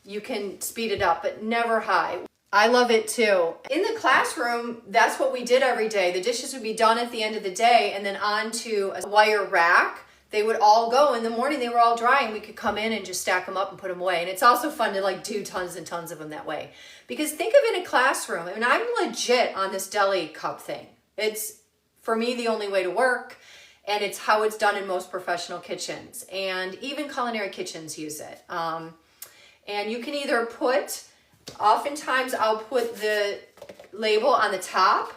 you can speed it up, but never high. I love it too. In the classroom, that's what we did every day. The dishes would be done at the end of the day, and then onto a wire rack. They would all go. In the morning, they were all dry, and we could come in and just stack them up and put them away. And it's also fun to like do tons and tons of them that way. Because think of it in a classroom. I mean, I'm legit on this deli cup thing. It's, for me, the only way to work, and it's how it's done in most professional kitchens, and even culinary kitchens use it. And you can either put, oftentimes I'll put the label on the top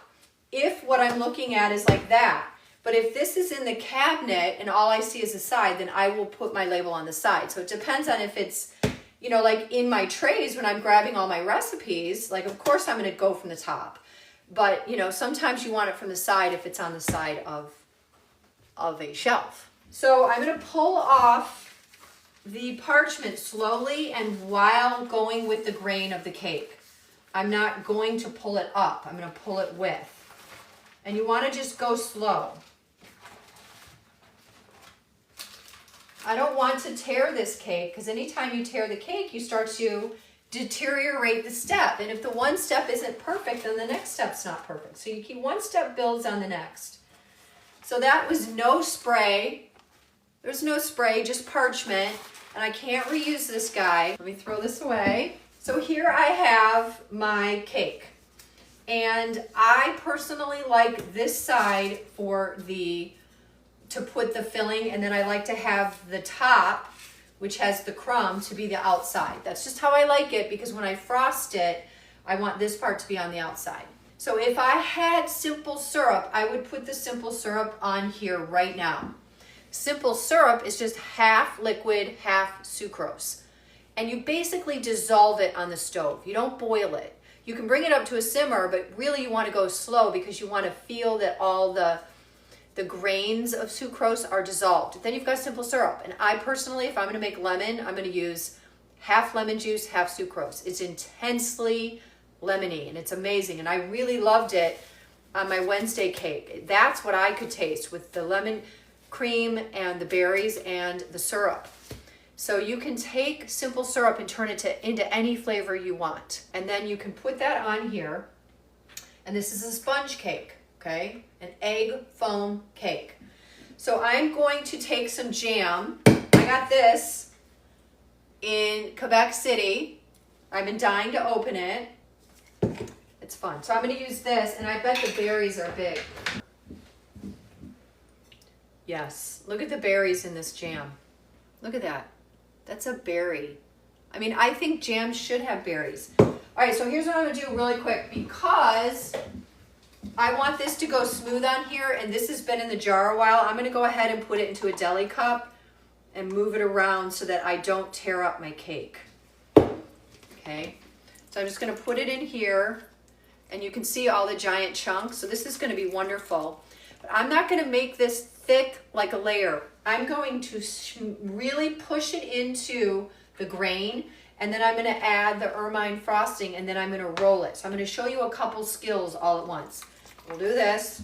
if what I'm looking at is like that. But if this is in the cabinet and all I see is the side, then I will put my label on the side. So it depends on if it's, you know, like in my trays when I'm grabbing all my recipes, like of course I'm gonna go from the top. But, you know, sometimes you want it from the side if it's on the side of a shelf. So I'm going to pull off the parchment slowly and while going with the grain of the cake. I'm not going to pull it up. I'm going to pull it with. And you want to just go slow. I don't want to tear this cake, because anytime you tear the cake, you start to deteriorate the step. And if the one step isn't perfect, then the next step's not perfect. So you keep one step builds on the next. So that was no spray. There's no spray, just parchment. And I can't reuse this guy. Let me throw this away. So here I have my cake. And I personally like this side to put the filling, and then I like to have the top, which has the crumb, to be the outside. That's just how I like it, because when I frost it, I want this part to be on the outside. So if I had simple syrup, I would put the simple syrup on here right now. Simple syrup is just half liquid, half sucrose. And you basically dissolve it on the stove. You don't boil it. You can bring it up to a simmer, but really you want to go slow because you want to feel that all the grains of sucrose are dissolved. Then you've got simple syrup. And I personally, if I'm going to make lemon, I'm going to use half lemon juice, half sucrose. It's intensely lemony and it's amazing. And I really loved it on my Wednesday cake. That's what I could taste with the lemon cream and the berries and the syrup. So you can take simple syrup and turn it into any flavor you want. And then you can put that on here. And this is a sponge cake, okay? An egg foam cake. So I'm going to take some jam. I got this in Quebec City. I've been dying to open it. It's fun. So I'm going to use this, and I bet the berries are big. Yes, look at the berries in this jam. Look at that. That's a berry. I mean, I think jam should have berries. All right, so here's what I'm going to do really quick, because I want this to go smooth on here, and this has been in the jar a while. I'm going to go ahead and put it into a deli cup and move it around so that I don't tear up my cake. Okay, so I'm just going to put it in here, and you can see all the giant chunks. So this is going to be wonderful. But I'm not going to make this thick like a layer. I'm going to really push it into the grain, and then I'm going to add the ermine frosting, and then I'm going to roll it. So I'm going to show you a couple skills all at once. We'll do this.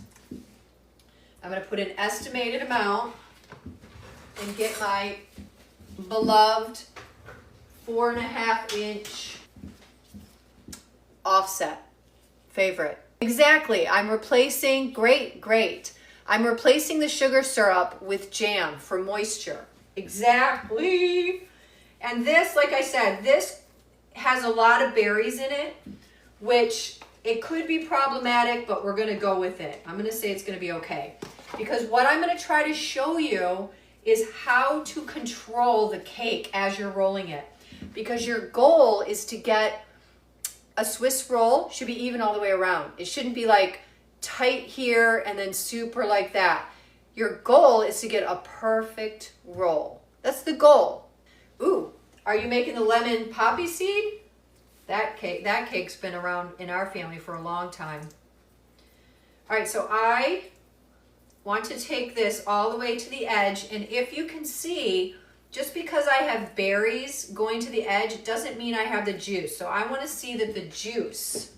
I'm going to put an estimated amount and get my beloved 4.5-inch offset favorite. Exactly. I'm replacing, great. I'm replacing the sugar syrup with jam for moisture. Exactly. And this, like I said, this has a lot of berries in it, which it could be problematic, but we're going to go with it. I'm going to say it's going to be okay. Because what I'm going to try to show you is how to control the cake as you're rolling it. Because your goal is to get a Swiss roll, should be even all the way around. It shouldn't be like tight here and then super like that. Your goal is to get a perfect roll. That's the goal. Ooh, are you making the lemon poppy seed? That cake's been around in our family for a long time. All right, so I want to take this all the way to the edge, and if you can see, just because I have berries going to the edge, it doesn't mean I have the juice. So I want to see that the juice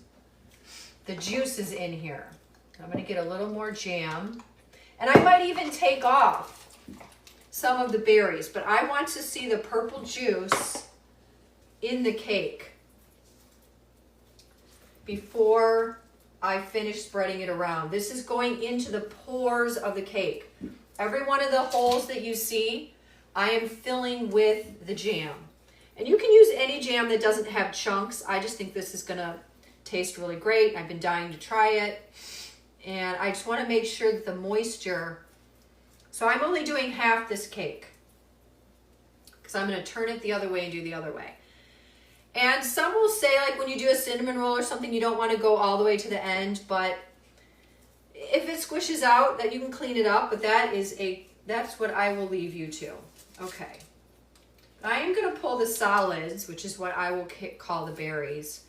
is in here. I'm going to get a little more jam, and I might even take off some of the berries, but I want to see the purple juice in the cake before I finish spreading it around. This is going into the pores of the cake. Every one of the holes that you see, I am filling with the jam. And you can use any jam that doesn't have chunks. I just think this is gonna taste really great. I've been dying to try it. And I just wanna make sure that the moisture, so I'm only doing half this cake because I'm gonna turn it the other way and do the other way. And some will say, like when you do a cinnamon roll or something, you don't want to go all the way to the end, but if it squishes out, that you can clean it up, but that's what I will leave you to. Okay. I am going to pull the solids, which is what I will call the berries,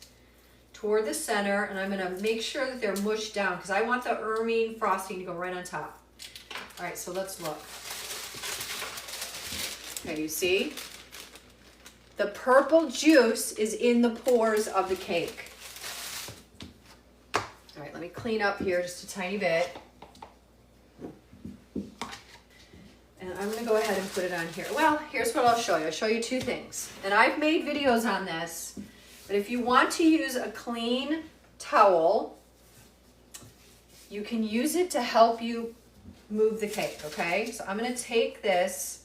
toward the center, and I'm going to make sure that they're mushed down because I want the ermine frosting to go right on top. All right, so let's look. Okay, you see? The purple juice is in the pores of the cake. All right, let me clean up here just a tiny bit. And I'm gonna go ahead and put it on here. Well, here's what I'll show you. I'll show you two things. And I've made videos on this, but if you want to use a clean towel, you can use it to help you move the cake, okay? So I'm gonna take this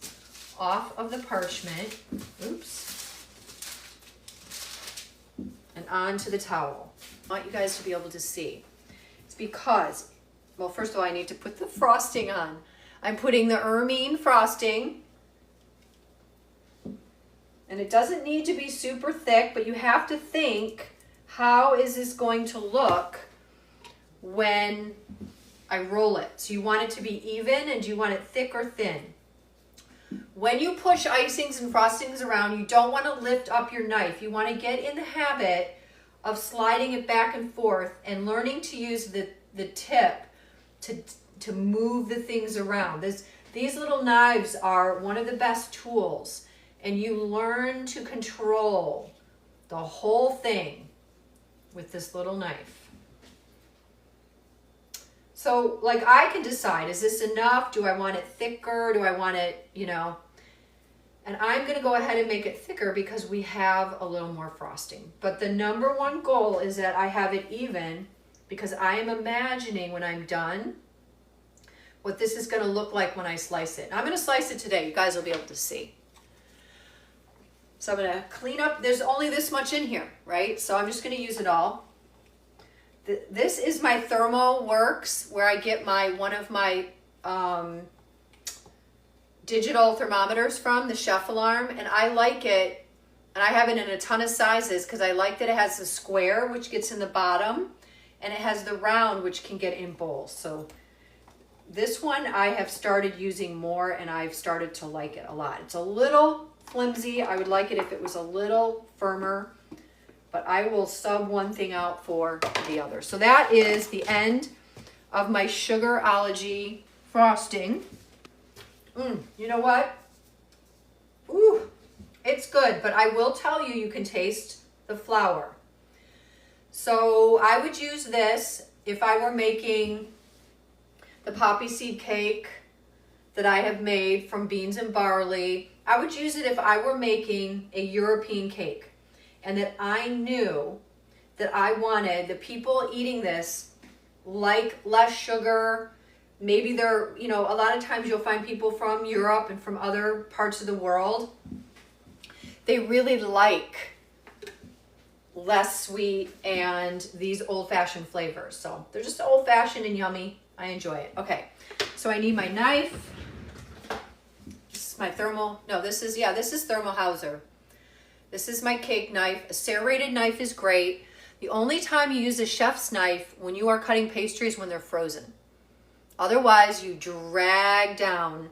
off of the parchment. Oops. And onto the towel. I want you guys to be able to see. It's because, well, first of all, I need to put the frosting on. I'm putting the ermine frosting, and it doesn't need to be super thick, but you have to think, how is this going to look when I roll it? So you want it to be even, and do you want it thick or thin? When you push icings and frostings around, you don't want to lift up your knife. You want to get in the habit of sliding it back and forth and learning to use the tip to move the things around. These little knives are one of the best tools, and you learn to control the whole thing with this little knife. So, like, I can decide, is this enough? Do I want it thicker? Do I want it, And I'm going to go ahead and make it thicker because we have a little more frosting. But the number one goal is that I have it even, because I am imagining when I'm done, what this is going to look like when I slice it. And I'm going to slice it today. You guys will be able to see. So I'm going to clean up. There's only this much in here, right? So I'm just going to use it all. This is my ThermoWorks, where I get one of my digital thermometers from, the Chef Alarm, and I like it, and I have it in a ton of sizes because I like that it has the square, which gets in the bottom, and it has the round, which can get in bowls. So this one I have started using more, and I've started to like it a lot. It's a little flimsy. I would like it if it was a little firmer, but I will sub one thing out for the other. So that is the end of my Sugarology frosting. You know what? Ooh, it's good, but I will tell you, you can taste the flour. So I would use this if I were making the poppy seed cake that I have made from beans and barley. I would use it if I were making a European cake and that I knew that I wanted the people eating this like less sugar. Maybe they're, you know, a lot of times you'll find people from Europe and from other parts of the world, they really like less sweet and these old-fashioned flavors. So they're just old-fashioned and yummy. I enjoy it. Okay, so I need my knife. This is my this is Thermal Hauser. This is my cake knife. A serrated knife is great. The only time you use a chef's knife when you are cutting pastries when they're frozen. Otherwise, you drag down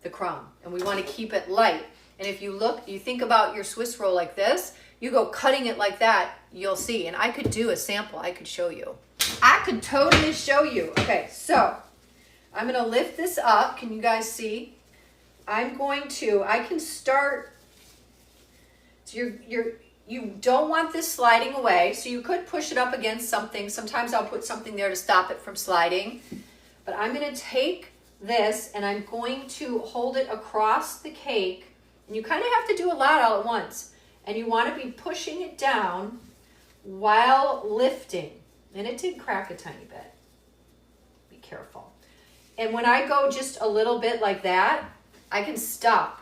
the crumb, and we want to keep it light. And if you think about your Swiss roll like this, you go cutting it like that, you'll see. And I could do a sample. I could show you. I could totally show you. Okay, so I'm going to lift this up. Can you guys see? I can start. So you don't want this sliding away, so you could push it up against something. Sometimes I'll put something there to stop it from sliding. But I'm going to take this and I'm going to hold it across the cake. And you kind of have to do a lot all at once. And you want to be pushing it down while lifting. And it did crack a tiny bit. Be careful. And when I go just a little bit like that, I can stop.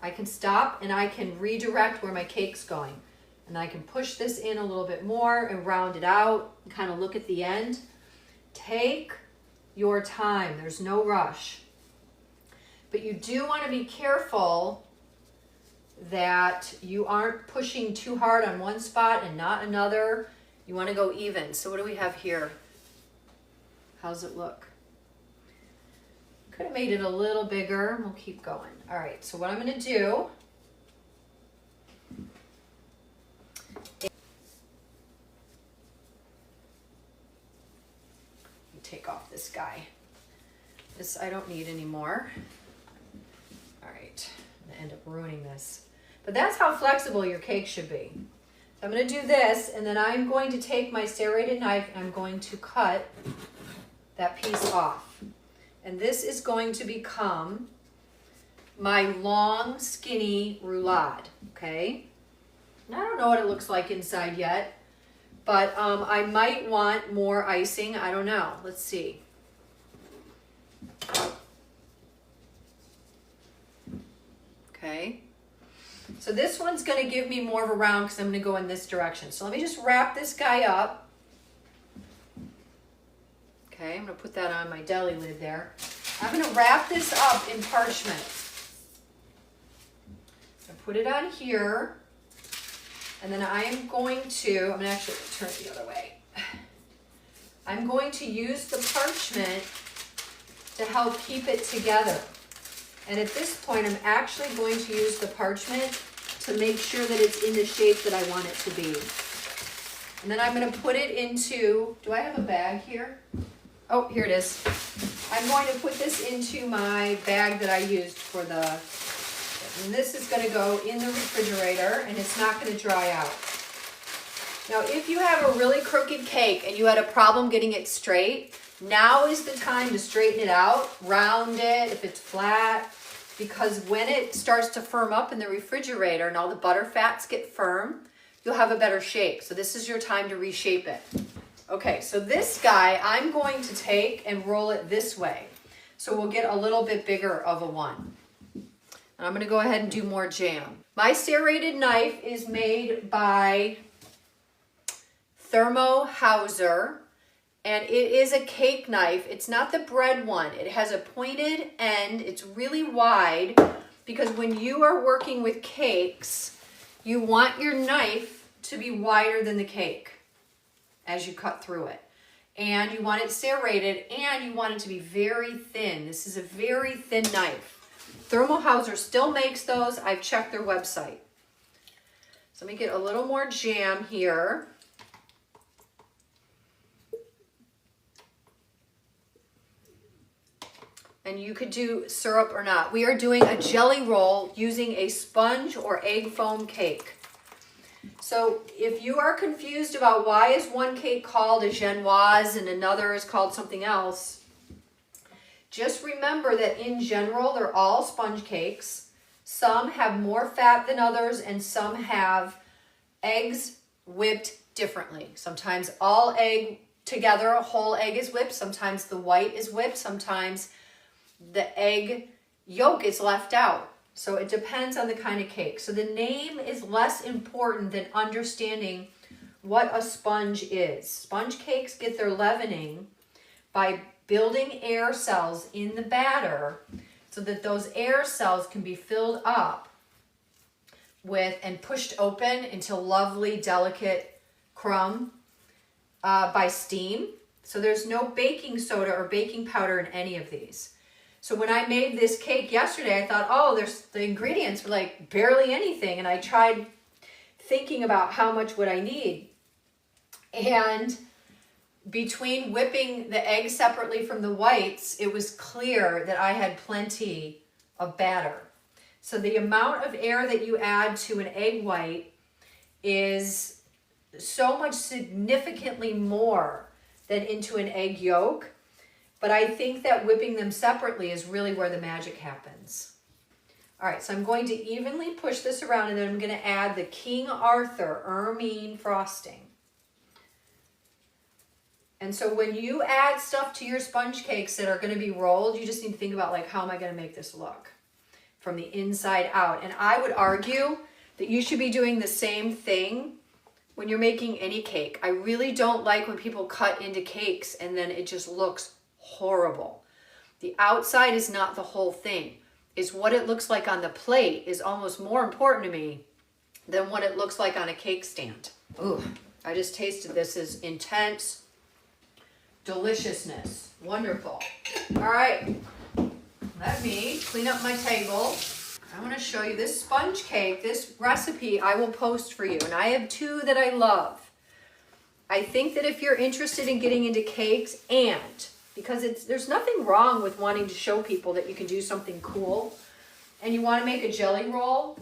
I can stop and I can redirect where my cake's going. And I can push this in a little bit more and round it out and kind of look at the end. Take your time. There's no rush. But you do want to be careful that you aren't pushing too hard on one spot and not another. You want to go even. So what do we have here? How's it look? Could have made it a little bigger. We'll keep going. All right, so what I'm going to do take off this guy. This I don't need anymore. All right, I'm gonna end up ruining this. But that's how flexible your cake should be. So I'm gonna do this, and then I'm going to take my serrated knife and I'm going to cut that piece off. And this is going to become my long, skinny roulade, okay? And I don't know what it looks like inside yet. But I might want more icing. I don't know. Let's see. Okay. So this one's going to give me more of a round because I'm going to go in this direction. So let me just wrap this guy up. Okay, I'm going to put that on my deli lid there. I'm going to wrap this up in parchment. I put it on here. And then I'm going to actually turn it the other way. I'm going to use the parchment to help keep it together. And at this point, I'm actually going to use the parchment to make sure that it's in the shape that I want it to be. And then I'm going to put it into, do I have a bag here? Oh, here it is. I'm going to put this into my bag that I used for the, and this is going to go in the refrigerator and it's not going to dry out. Now, if you have a really crooked cake and you had a problem getting it straight, now is the time to straighten it out, round it if it's flat, because when it starts to firm up in the refrigerator and all the butter fats get firm, you'll have a better shape. So this is your time to reshape it. Okay, so this guy I'm going to take and roll it this way. So we'll get a little bit bigger of a one. And I'm gonna go ahead and do more jam. My serrated knife is made by Thermo Hauser, and it is a cake knife. It's not the bread one. It has a pointed end. It's really wide because when you are working with cakes, you want your knife to be wider than the cake as you cut through it. And you want it serrated, and you want it to be very thin. This is a very thin knife. Thermo Hauser still makes those. I've checked their website. So let me get a little more jam here. And you could do syrup or not. We are doing a jelly roll using a sponge or egg foam cake. So if you are confused about why is one cake called a genoise and another is called something else, just remember that in general, they're all sponge cakes. Some have more fat than others, and some have eggs whipped differently. Sometimes all egg together, a whole egg is whipped. Sometimes the white is whipped. Sometimes the egg yolk is left out. So it depends on the kind of cake. So the name is less important than understanding what a sponge is. Sponge cakes get their leavening by building air cells in the batter so that those air cells can be filled up with and pushed open into lovely, delicate crumb by steam. So there's no baking soda or baking powder in any of these. So when I made this cake yesterday, I thought, oh, the ingredients were like barely anything. And I tried thinking about how much would I need. And between whipping the eggs separately from the whites, it was clear that I had plenty of batter. So the amount of air that you add to an egg white is so much significantly more than into an egg yolk. But I think that whipping them separately is really where the magic happens. All right, so I'm going to evenly push this around, and then I'm going to add the King Arthur Ermine frosting. And so when you add stuff to your sponge cakes that are going to be rolled, you just need to think about, like, how am I going to make this look from the inside out? And I would argue that you should be doing the same thing when you're making any cake. I really don't like when people cut into cakes and then it just looks horrible. The outside is not the whole thing. It's what it looks like on the plate is almost more important to me than what it looks like on a cake stand. Ooh, I just tasted this as intense deliciousness. Wonderful. All right, let me clean up my table. I want to show you this sponge cake. This recipe I will post for you, and I have two that I love. I think that if you're interested in getting into cakes, and because there's nothing wrong with wanting to show people that you can do something cool, and you want to make a jelly roll,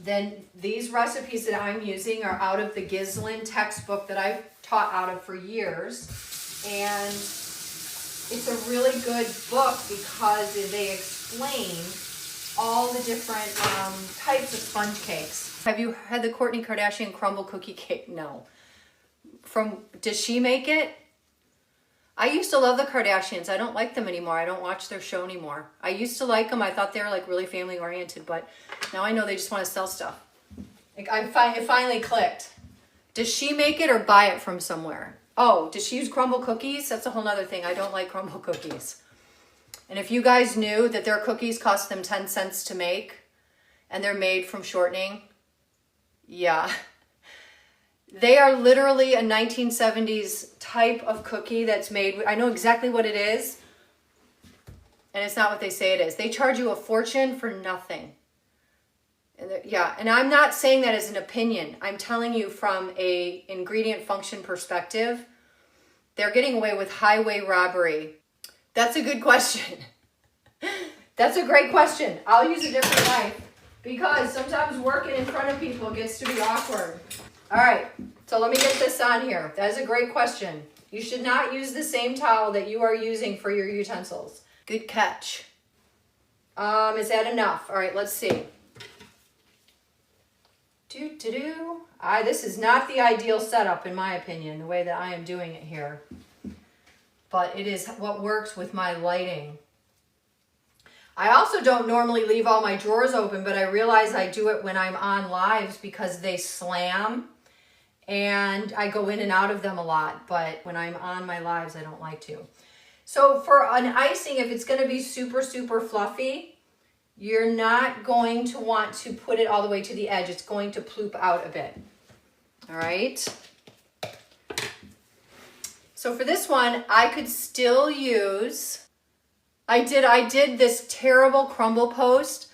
then these recipes that I'm using are out of the Gislin textbook that I've taught out of for years. And it's a really good book because they explain all the different types of sponge cakes. Have you had the Kourtney Kardashian crumble cookie cake? No. Does she make it? I used to love the Kardashians. I don't like them anymore. I don't watch their show anymore. I used to like them. I thought they were like really family oriented, but now I know they just want to sell stuff. Like it finally clicked. Does she make it or buy it from somewhere? Oh, does she use crumble cookies? That's a whole nother thing. I don't like crumble cookies. And if you guys knew that their cookies cost them 10 cents to make and they're made from shortening, yeah. They are literally a 1970s type of cookie that's made. I know exactly what it is, and it's not what they say it is. They charge you a fortune for nothing. And I'm not saying that as an opinion. I'm telling you from a ingredient function perspective, they're getting away with highway robbery. That's a good question. That's a great question. I'll use a different knife because sometimes working in front of people gets to be awkward. All right, so let me get this on here. That is a great question. You should not use the same towel that you are using for your utensils. Good catch. Is that enough? All right, let's see. This is not the ideal setup, in my opinion, the way that I am doing it here. but it is what works with my lighting. I also don't normally leave all my drawers open, but I realize I do it when I'm on lives because they slam and I go in and out of them a lot. But when I'm on my lives, I don't like to. So for an icing, if it's going to be super, super fluffy, you're not going to want to put it all the way to the edge. It's going to ploop out a bit. All right. So for this one, I could still use, I did this terrible crumble post,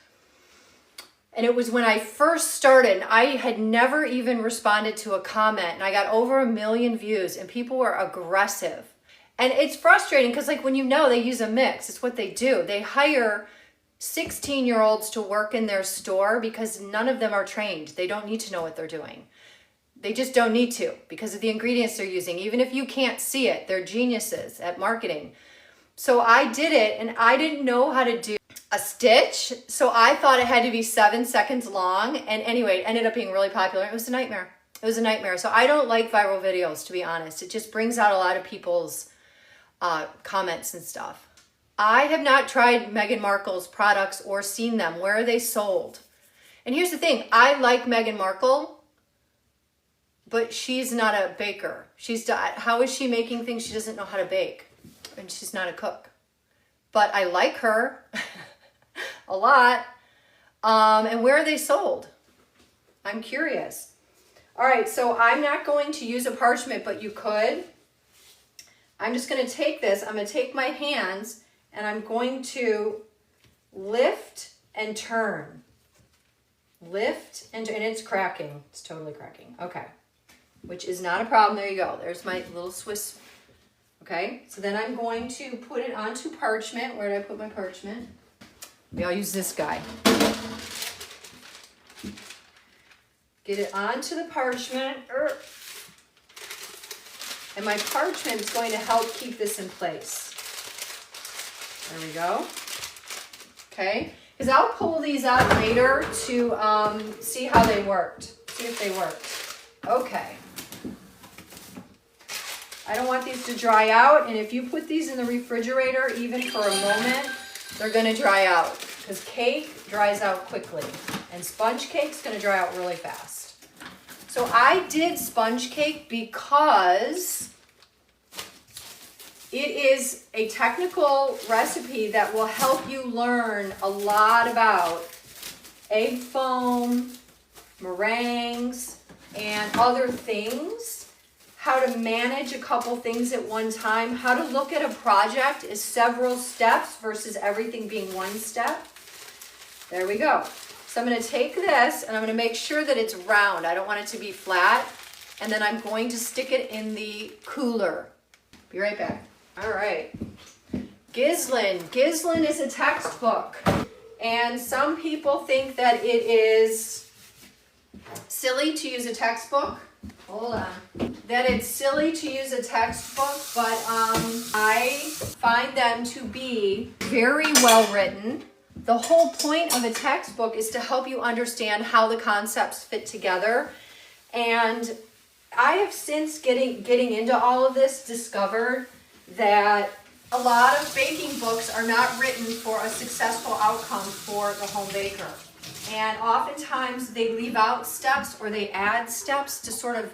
and it was when I first started. I had never even responded to a comment, and I got over 1 million views, and people were aggressive. And it's frustrating because, like, when you know they use a mix, it's what they do. They hire 16-year-olds to work in their store because none of them are trained. They don't need to know what they're doing. They just don't need to because of the ingredients they're using. Even if you can't see it, they're geniuses at marketing. So I did it, and I didn't know how to do a stitch. So I thought it had to be 7 seconds long. And anyway, it ended up being really popular. It was a nightmare. It was a nightmare. So I don't like viral videos, to be honest. It just brings out a lot of people's comments and stuff. I have not tried Meghan Markle's products or seen them. Where are they sold? And here's the thing. I like Meghan Markle, but she's not a baker. How is she making things? She doesn't know how to bake, and she's not a cook. But I like her a lot. And where are they sold? I'm curious. All right, so I'm not going to use a parchment, but you could. I'm just going to take this. I'm going to take my hands, and I'm going to lift and turn. Lift and it's cracking. It's totally cracking. Okay. Which is not a problem. There you go. There's my little Swiss. Okay. So then I'm going to put it onto parchment. Where did I put my parchment? Maybe I'll use this guy. Get it onto the parchment. And my parchment is going to help keep this in place. There we go. Okay. Because I'll pull these out later to see how they worked. See if they worked. Okay. I don't want these to dry out. And if you put these in the refrigerator, even for a moment, they're going to dry out. Because cake dries out quickly. And sponge cake's going to dry out really fast. So I did sponge cake because it is a technical recipe that will help you learn a lot about egg foam, meringues, and other things, how to manage a couple things at one time, how to look at a project as several steps versus everything being one step. There we go. So I'm going to take this and I'm going to make sure that it's round. I don't want it to be flat. And then I'm going to stick it in the cooler. Be right back. All right. Ghislaine. Ghislaine is a textbook. And some people think that it is silly to use a textbook. Hold on. That it's silly to use a textbook, but I find them to be very well written. The whole point of a textbook is to help you understand how the concepts fit together. And I have since getting into all of this discovered that a lot of baking books are not written for a successful outcome for the home baker. And oftentimes they leave out steps or they add steps to sort of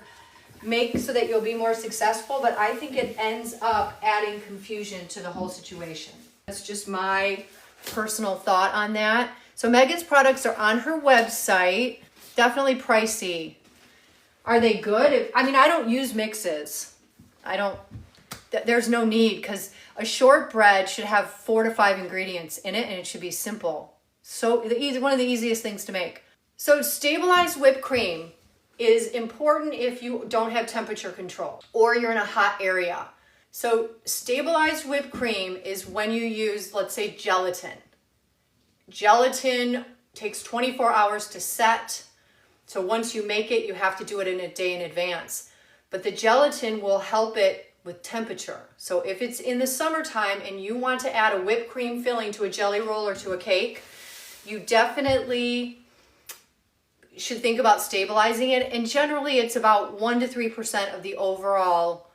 make so that you'll be more successful, but I think it ends up adding confusion to the whole situation. That's just my personal thought on that. So Megan's products are on her website. Definitely pricey. Are they good? I mean, I don't use mixes. There's no need because a shortbread should have 4 to 5 ingredients in it and it should be simple. So one of the easiest things to make. So stabilized whipped cream is important if you don't have temperature control or you're in a hot area. So stabilized whipped cream is when you use, let's say, gelatin. Gelatin takes 24 hours to set. So once you make it, you have to do it in a day in advance. But the gelatin will help it with temperature. So if it's in the summertime and you want to add a whipped cream filling to a jelly roll or to a cake, you definitely should think about stabilizing it. And generally it's about 1 to 3% of the overall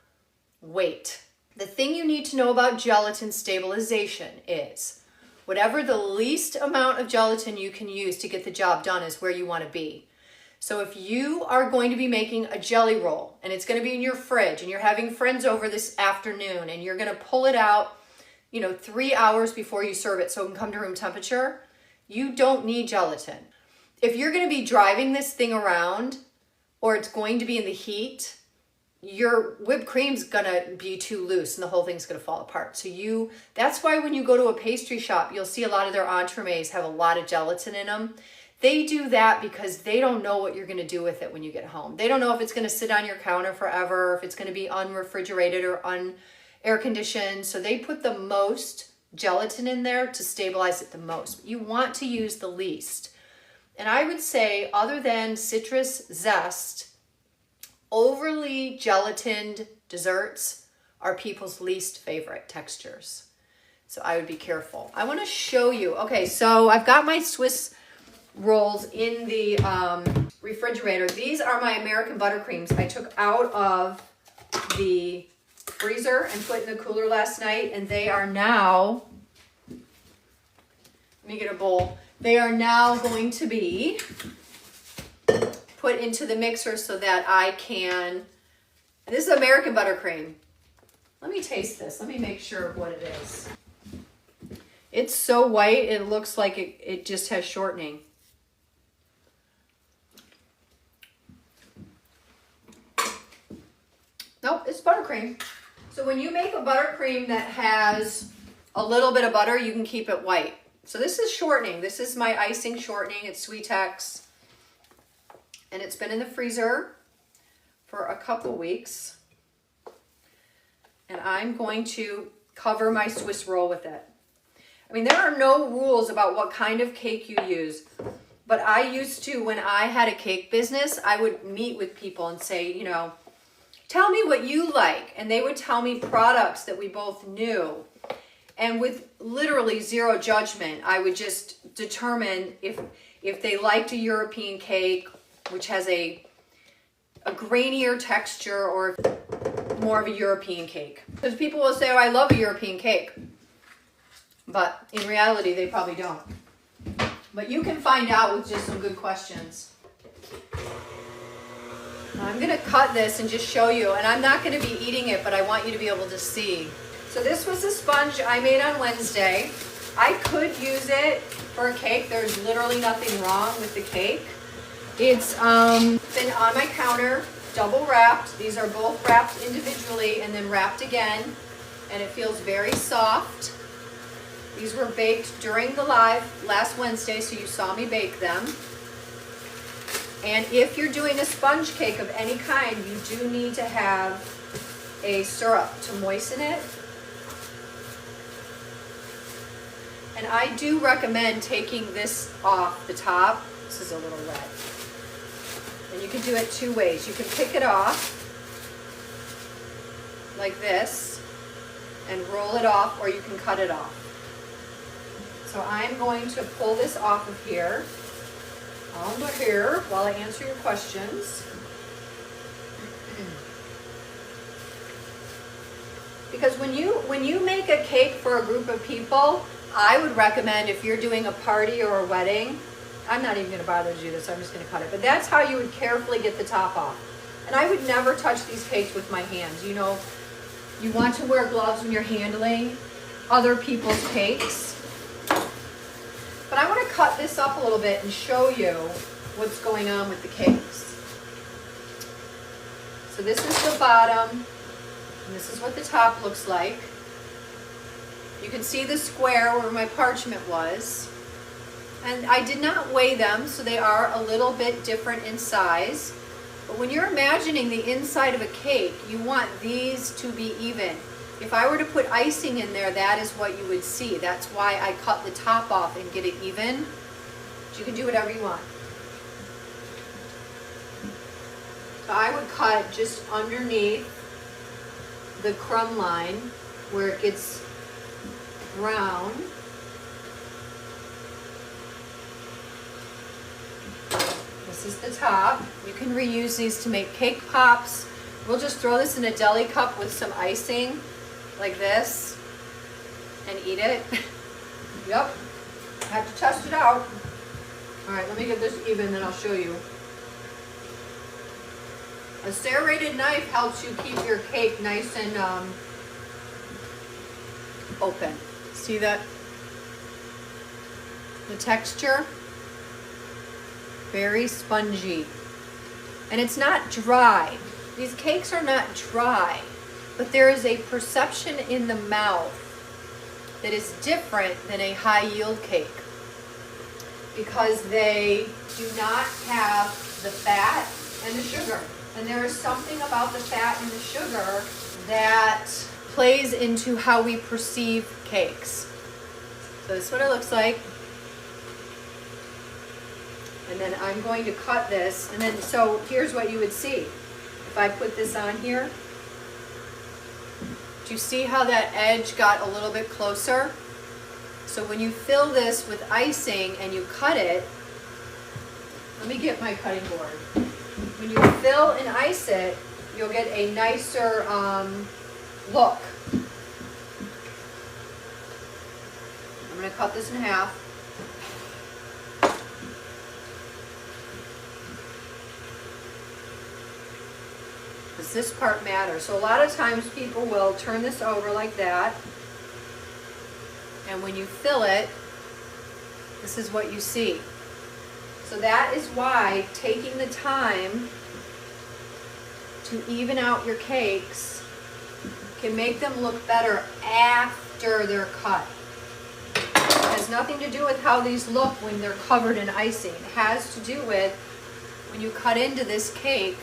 weight. The thing you need to know about gelatin stabilization is whatever the least amount of gelatin you can use to get the job done is where you want to be. So if you are going to be making a jelly roll and it's going to be in your fridge and you're having friends over this afternoon and you're going to pull it out, 3 hours before you serve it so it can come to room temperature, you don't need gelatin. If you're going to be driving this thing around or it's going to be in the heat, your whipped cream's gonna be too loose and the whole thing's gonna fall apart. So that's why when you go to a pastry shop, you'll see a lot of their entremets have a lot of gelatin in them. They do that because they don't know what you're gonna do with it when you get home. They don't know if it's gonna sit on your counter forever, if it's gonna be unrefrigerated or air conditioned. So they put the most gelatin in there to stabilize it the most. You want to use the least. And I would say, other than citrus zest, overly gelatined desserts are people's least favorite textures. So I would be careful. I want to show you. Okay, so I've got my Swiss rolls in the refrigerator. These are my American buttercreams I took out of the freezer and put in the cooler last night, and they are now, let me get a bowl. They are now going to be put into the mixer so that I can, and this is American buttercream. Let me taste this. Let me make sure of what it is. It's so white, it looks like it just has shortening. Nope, it's buttercream. So when you make a buttercream that has a little bit of butter, you can keep it white. So this is shortening. This is my icing shortening. It's Sweetex. And it's been in the freezer for a couple weeks. And I'm going to cover my Swiss roll with it. I mean, there are no rules about what kind of cake you use. But I used to, when I had a cake business, I would meet with people and say, tell me what you like. And they would tell me products that we both knew. And with literally zero judgment, I would just determine if they liked a European cake, which has a grainier texture, or more of a European cake. Because people will say, oh, I love a European cake. But in reality, they probably don't. But you can find out with just some good questions. I'm going to cut this and just show you. And I'm not going to be eating it, but I want you to be able to see. So this was a sponge I made on Wednesday. I could use it for a cake. There's literally nothing wrong with the cake. It's been on my counter, double wrapped. These are both wrapped individually and then wrapped again. And it feels very soft. These were baked during the live last Wednesday, so you saw me bake them. And if you're doing a sponge cake of any kind, you do need to have a syrup to moisten it. And I do recommend taking this off the top. This is a little red. And you can do it two ways. You can pick it off like this and roll it off, or you can cut it off. So I'm going to pull this off of here, on here, while I answer your questions. Because when you make a cake for a group of people, I would recommend, if you're doing a party or a wedding, I'm not even going to bother to do this, I'm just going to cut it. But that's how you would carefully get the top off. And I would never touch these cakes with my hands. You want to wear gloves when you're handling other people's cakes. But I want to cut this up a little bit and show you what's going on with the cakes. So this is the bottom, and this is what the top looks like. You can see the square where my parchment was. And I did not weigh them, so they are a little bit different in size. But when you're imagining the inside of a cake, you want these to be even. If I were to put icing in there, that is what you would see. That's why I cut the top off and get it even. But you can do whatever you want. So I would cut just underneath the crumb line where it gets brown. This is the top. You can reuse these to make cake pops. We'll just throw this in a deli cup with some icing like this and eat it. Yep, I have to test it out. All right, let me get this even, then I'll show you. A serrated knife helps you keep your cake nice and open. See that? The texture, very spongy. And it's not dry. These cakes are not dry, but there is a perception in the mouth that is different than a high yield cake because they do not have the fat and the sugar. And there is something about the fat and the sugar that plays into how we perceive cakes. So this is what it looks like. And then I'm going to cut this. And then, so here's what you would see. If I put this on here, do you see how that edge got a little bit closer? So when you fill this with icing and you cut it, let me get my cutting board. When you fill and ice it, you'll get a nicer look. I'm going to cut this in half. Because this part matters. So a lot of times people will turn this over like that. And when you fill it, this is what you see. So that is why taking the time to even out your cakes can make them look better after they're cut. It has nothing to do with how these look when they're covered in icing. It has to do with when you cut into this cake,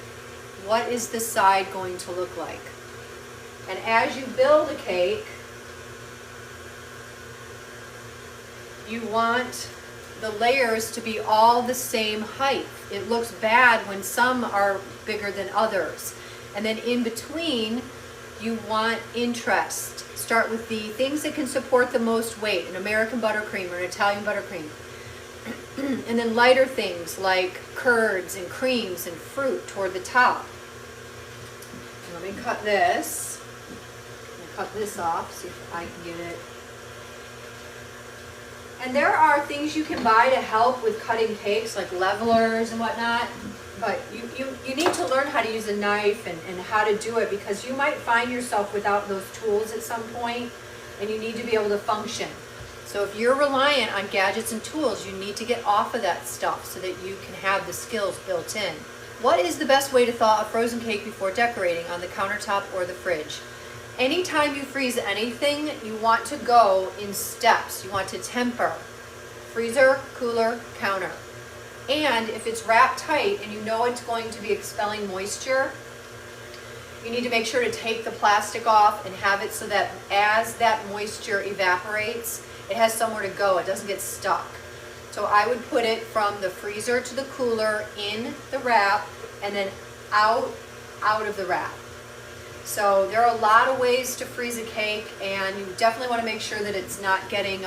what is the side going to look like? And as you build a cake, you want the layers to be all the same height. It looks bad when some are bigger than others. And then in between, you want interest. Start with the things that can support the most weight, an American buttercream or an Italian buttercream. And then lighter things like curds and creams and fruit toward the top. Let me cut this. I'm gonna cut this off, see if I can get it. And there are things you can buy to help with cutting cakes, like levelers and whatnot. But you need to learn how to use a knife and how to do it, because you might find yourself without those tools at some point, and you need to be able to function. So if you're reliant on gadgets and tools, you need to get off of that stuff so that you can have the skills built in. What is the best way to thaw a frozen cake before decorating, on the countertop or the fridge? Anytime you freeze anything, you want to go in steps. You want to temper. Freezer, cooler, counter. And if it's wrapped tight and you know it's going to be expelling moisture, you need to make sure to take the plastic off and have it so that as that moisture evaporates, it has somewhere to go. It doesn't get stuck. So I would put it from the freezer to the cooler, in the wrap, and then out of the wrap. So there are a lot of ways to freeze a cake, and you definitely want to make sure that it's not getting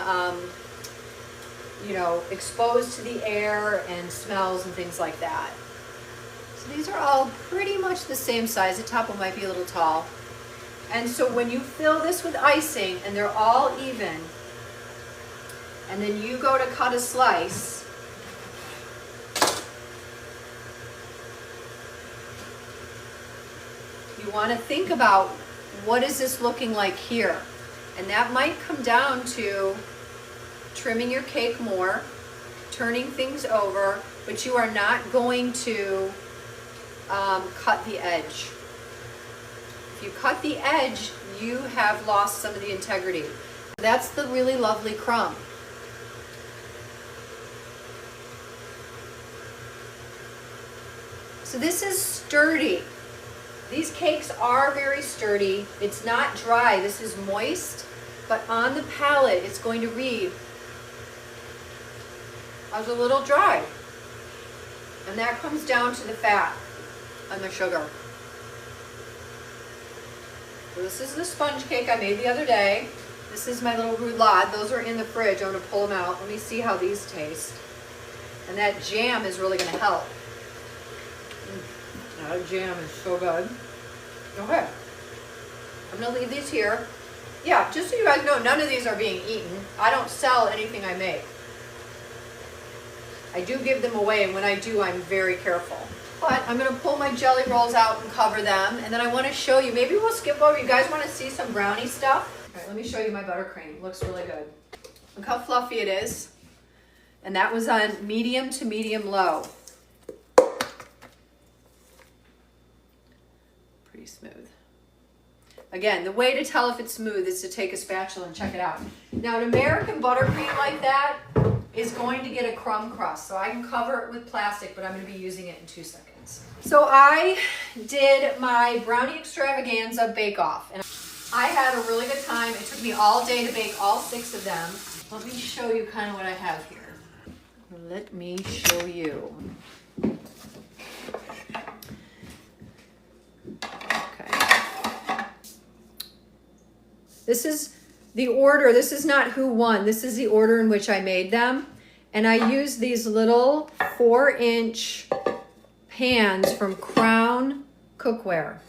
exposed to the air and smells and things like that. So these are all pretty much the same size. The top one might be a little tall. And so when you fill this with icing and they're all even, and then you go to cut a slice, you want to think about, what is this looking like here? And that might come down to trimming your cake more, turning things over, but you are not going to cut the edge. If you cut the edge, you have lost some of the integrity. That's the really lovely crumb. So this is sturdy. These cakes are very sturdy. It's not dry. This is moist, but on the palate, it's going to read as a little dry. And that comes down to the fat and the sugar. So this is the sponge cake I made the other day. This is my little roulade. Those are in the fridge. I'm going to pull them out. Let me see how these taste. And that jam is really going to help. That jam is so good. Okay. I'm going to leave these here. Yeah, just so you guys know, none of these are being eaten. I don't sell anything I make. I do give them away, and when I do, I'm very careful. But I'm gonna pull my jelly rolls out and cover them, and then I wanna show you, maybe we'll skip over, you guys wanna see some brownie stuff? All right, let me show you my buttercream. Looks really good. Look how fluffy it is. And that was on medium to medium low. Pretty smooth. Again, the way to tell if it's smooth is to take a spatula and check it out. Now, an American buttercream like that is going to get a crumb crust. So I can cover it with plastic, but I'm going to be using it in 2 seconds. So I did my brownie extravaganza bake-off. And I had a really good time. It took me all day to bake all 6 of them. Let me show you kind of what I have here. Let me show you. This is the order. This is not who won. This is the order in which I made them. And I used these little 4-inch pans from Crown Cookware.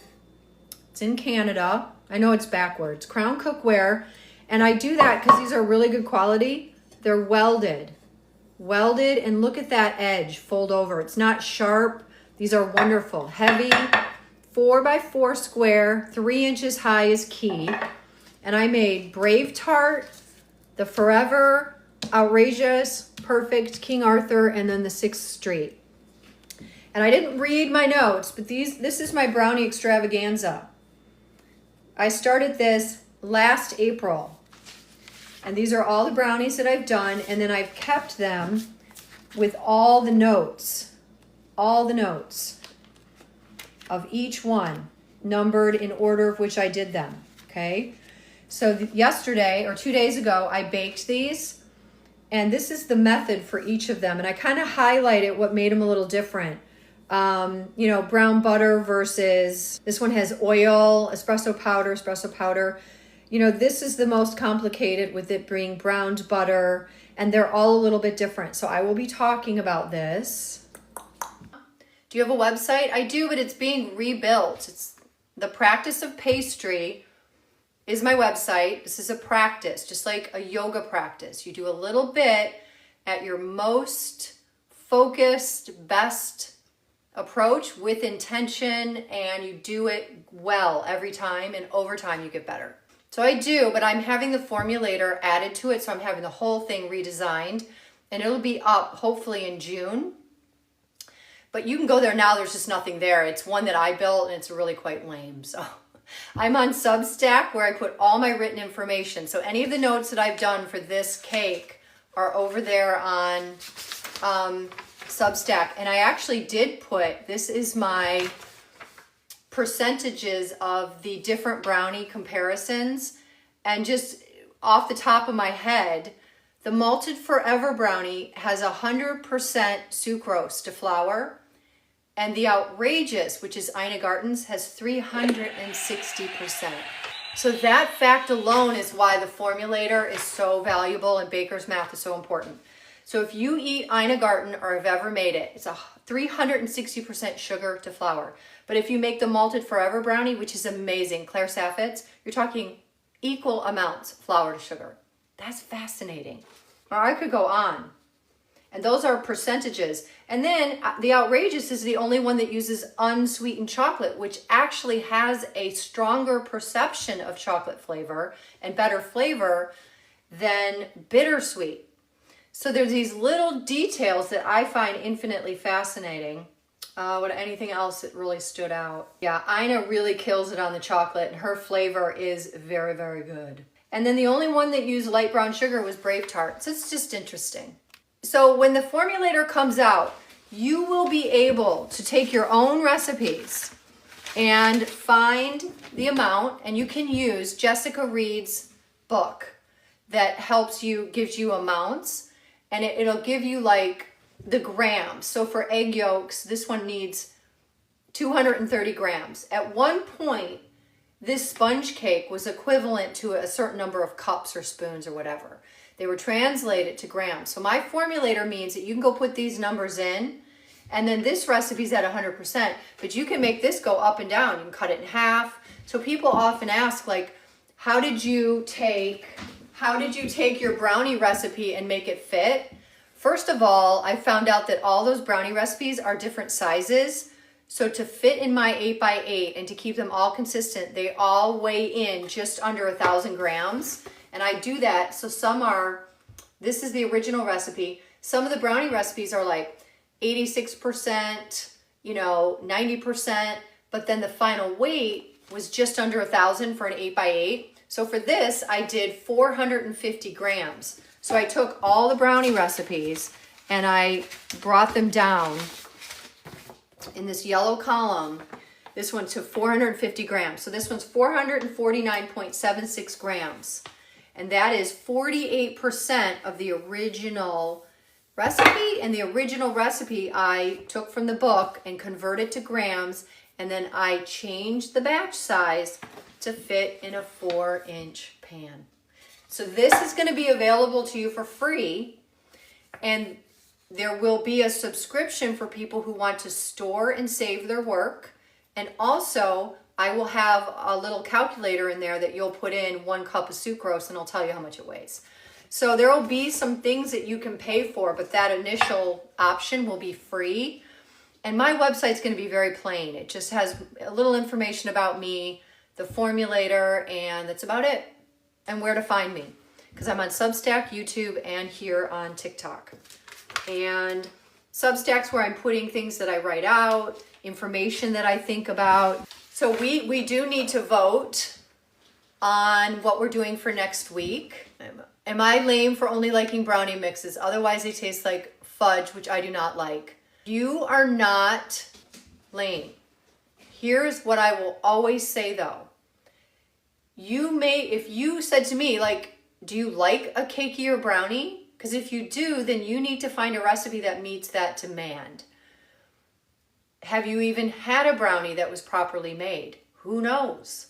It's in Canada. I know it's backwards. Crown Cookware. And I do that because these are really good quality. They're welded. Welded, and look at that edge fold over. It's not sharp. These are wonderful. Heavy, 4x4 square, 3 inches high is key. And I made Brave Tart, the Forever, Outrageous, Perfect, King Arthur, and then the 6th Street. And I didn't read my notes, but this is my brownie extravaganza. I started this last April. And these are all the brownies that I've done, and then I've kept them with all the notes of each one, numbered in order of which I did them, okay? So yesterday, or 2 days ago, I baked these, and this is the method for each of them. And I kind of highlighted what made them a little different. You know, brown butter versus, this one has oil, espresso powder. You know, this is the most complicated with it being browned butter, and they're all a little bit different. So I will be talking about this. Do you have a website? I do, but it's being rebuilt. It's The Practice of Pastry is my website. This is a practice, just like a yoga practice. You do a little bit at your most focused, best approach with intention, and you do it well every time, and over time you get better. So I do, but I'm having the formulator added to it, so I'm having the whole thing redesigned, and it'll be up hopefully in June. But you can go there now, there's just nothing there. It's one that I built, and it's really quite lame, so. I'm on Substack, where I put all my written information. So any of the notes that I've done for this cake are over there on Substack. And I actually did put, this is my percentages of the different brownie comparisons. And just off the top of my head, the Malted Forever brownie has 100% sucrose to flour. And the Outrageous, which is Ina Garten's, has 360%. So that fact alone is why the formulator is so valuable and baker's math is so important. So if you eat Ina Garten or have ever made it, it's a 360% sugar to flour. But if you make the Malted Forever brownie, which is amazing, Claire Saffitz, you're talking equal amounts flour to sugar. That's fascinating. Or I could go on. And those are percentages. And then the Outrageous is the only one that uses unsweetened chocolate, which actually has a stronger perception of chocolate flavor and better flavor than bittersweet. So there's these little details that I find infinitely fascinating. Anything else that really stood out? Yeah, Ina really kills it on the chocolate, and her flavor is very, very good. And then the only one that used light brown sugar was Brave Tart. So it's just interesting. So when the formulator comes out, you will be able to take your own recipes and find the amount, and you can use Jessica Reed's book that helps you, gives you amounts, and it'll give you like the grams. So for egg yolks, this one needs 230 grams. At one point, this sponge cake was equivalent to a certain number of cups or spoons or whatever. They were translated to grams. So my formulator means that you can go put these numbers in, and then this recipe's at 100%, but you can make this go up and down. You can cut it in half. So people often ask, like, how did you take your brownie recipe and make it fit? First of all, I found out that all those brownie recipes are different sizes. So to fit in my 8x8 and to keep them all consistent, they all weigh in just under 1,000 grams. And I do that, so this is the original recipe. Some of the brownie recipes are like 86%, 90%, but then the final weight was just under 1,000 for an 8x8. So for this, I did 450 grams. So I took all the brownie recipes and I brought them down in this yellow column. This one to 450 grams. So this one's 449.76 grams. And that is 48% of the original recipe. And the original recipe I took from the book and converted to grams. And then I changed the batch size to fit in a 4-inch pan. So this is going to be available to you for free. And there will be a subscription for people who want to store and save their work. And also, I will have a little calculator in there that you'll put in 1 cup of sucrose and it'll tell you how much it weighs. So there will be some things that you can pay for, but that initial option will be free. And my website's going to be very plain. It just has a little information about me, the formulator, and that's about it. And where to find me. Because I'm on Substack, YouTube, and here on TikTok. And Substack's where I'm putting things that I write out, information that I think about. So we do need to vote on what we're doing for next week. Am I lame for only liking brownie mixes? Otherwise they taste like fudge, which I do not like. You are not lame. Here's what I will always say though. If you said to me, like, do you like a cakier brownie? Because if you do, then you need to find a recipe that meets that demand. Have you even had a brownie that was properly made? Who knows?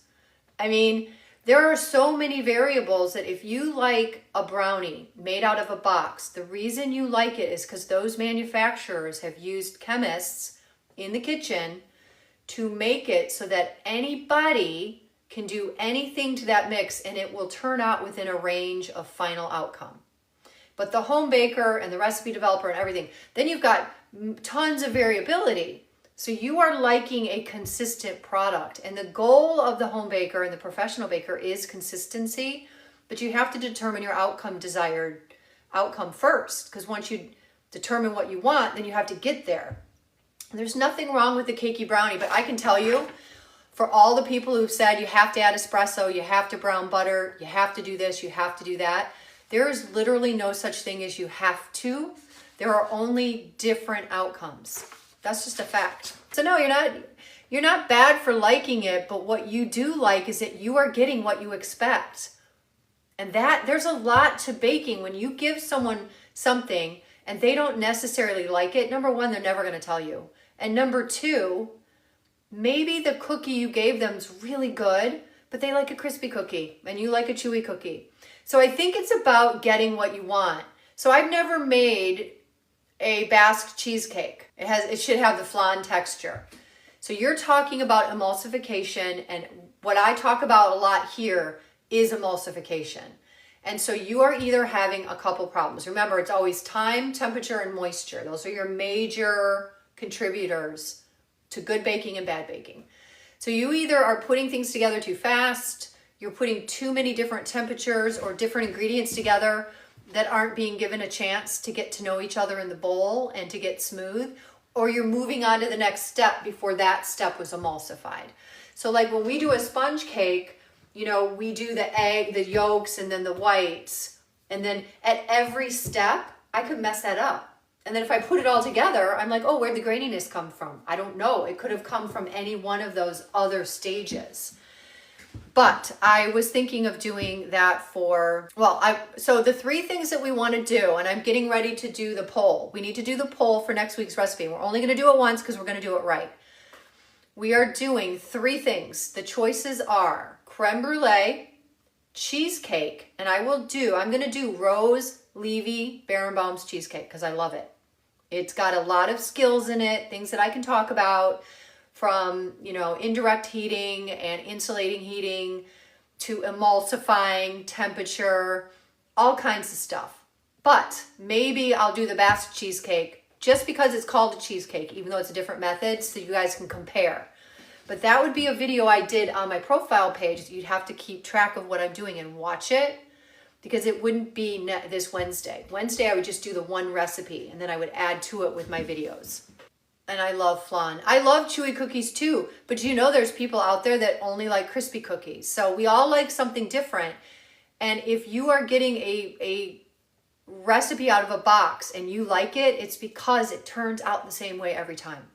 I mean, there are so many variables that if you like a brownie made out of a box, the reason you like it is because those manufacturers have used chemists in the kitchen to make it so that anybody can do anything to that mix and it will turn out within a range of final outcome. But the home baker and the recipe developer and everything, then you've got tons of variability. So you are liking a consistent product. And the goal of the home baker and the professional baker is consistency, but you have to determine your desired outcome first. Because once you determine what you want, then you have to get there. And there's nothing wrong with the cakey brownie, but I can tell you, for all the people who've said you have to add espresso, you have to brown butter, you have to do this, you have to do that, there is literally no such thing as you have to. There are only different outcomes. That's just a fact. So no, you're not bad for liking it, but what you do like is that you are getting what you expect. And that there's a lot to baking. When you give someone something and they don't necessarily like it, number one, they're never going to tell you. And number two, maybe the cookie you gave them is really good, but they like a crispy cookie and you like a chewy cookie. So I think it's about getting what you want. So I've never made a Basque cheesecake. It should have the flan texture. So you're talking about emulsification, and what I talk about a lot here is emulsification. And so you are either having a couple problems. Remember, it's always time, temperature, and moisture. Those are your major contributors to good baking and bad baking. So you either are putting things together too fast, you're putting too many different temperatures or different ingredients together that aren't being given a chance to get to know each other in the bowl and to get smooth, or you're moving on to the next step before that step was emulsified. So like when we do a sponge cake, we do the egg, the yolks, and then the whites. And then at every step, I could mess that up. And then if I put it all together, I'm like, oh, where'd the graininess come from? I don't know. It could have come from any one of those other stages. But I was thinking of doing that so the 3 things that we want to do, and I'm getting ready to do the poll. We need to do the poll for next week's recipe. We're only going to do it once because we're going to do it right. We are doing 3 things. The choices are creme brulee, cheesecake, and I'm going to do Rose Levy Barenbaum's cheesecake because I love it. It's got a lot of skills in it, things that I can talk about, from indirect heating and insulating heating to emulsifying, temperature, all kinds of stuff. But maybe I'll do the basket cheesecake just because it's called a cheesecake, even though it's a different method, so you guys can compare. But that would be a video I did on my profile page. You'd have to keep track of what I'm doing and watch it, because it wouldn't be this Wednesday. Wednesday, I would just do the one recipe, and then I would add to it with my videos. And I love flan. I love chewy cookies too, but you know there's people out there that only like crispy cookies. So we all like something different. And if you are getting a recipe out of a box and you like it, it's because it turns out the same way every time.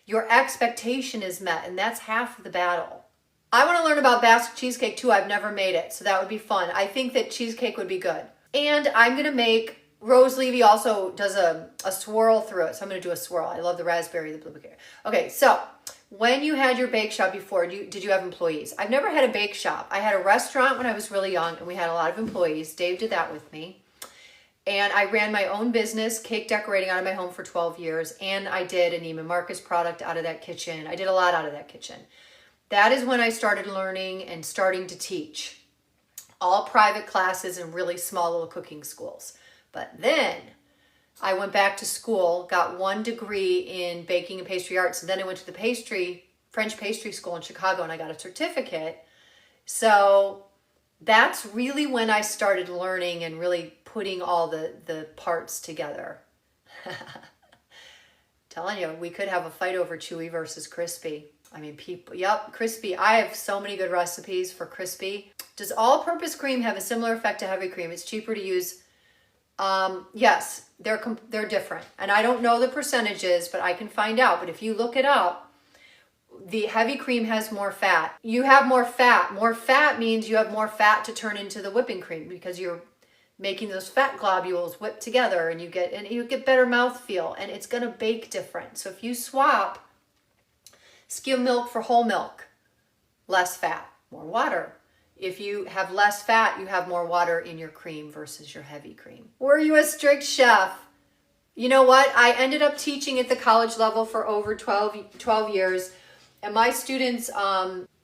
Your expectation is met, and that's half of the battle. I want to learn about basket cheesecake too. I've never made it, so that would be fun. I think that cheesecake would be good. And I'm going to make, Rose Levy also does a swirl through it, so I'm going to do a swirl. I love the raspberry, the blueberry. Okay, so when you had your bake shop before, did you have employees? I've never had a bake shop. I had a restaurant when I was really young, and we had a lot of employees. Dave did that with me. And I ran my own business, cake decorating, out of my home for 12 years. And I did a Neiman Marcus product out of that kitchen. I did a lot out of that kitchen. That is when I started learning and starting to teach. All private classes in really small little cooking schools. But then I went back to school, got 1 degree in baking and pastry arts. And then I went to the French pastry school in Chicago, and I got a certificate. So that's really when I started learning and really putting all the parts together. Telling you, we could have a fight over chewy versus crispy. I mean, crispy. I have so many good recipes for crispy. Does all-purpose cream have a similar effect to heavy cream? It's cheaper to use. Yes, they're different. And I don't know the percentages, but I can find out. But if you look it up, the heavy cream has more fat. You have more fat. More fat means you have more fat to turn into the whipping cream, because you're making those fat globules whip together, and you get better mouthfeel, and it's going to bake different. So if you swap skim milk for whole milk, less fat, more water. If you have less fat, you have more water in your cream versus your heavy cream. Were you a strict chef? You know what? I ended up teaching at the college level for over 12 years. And my students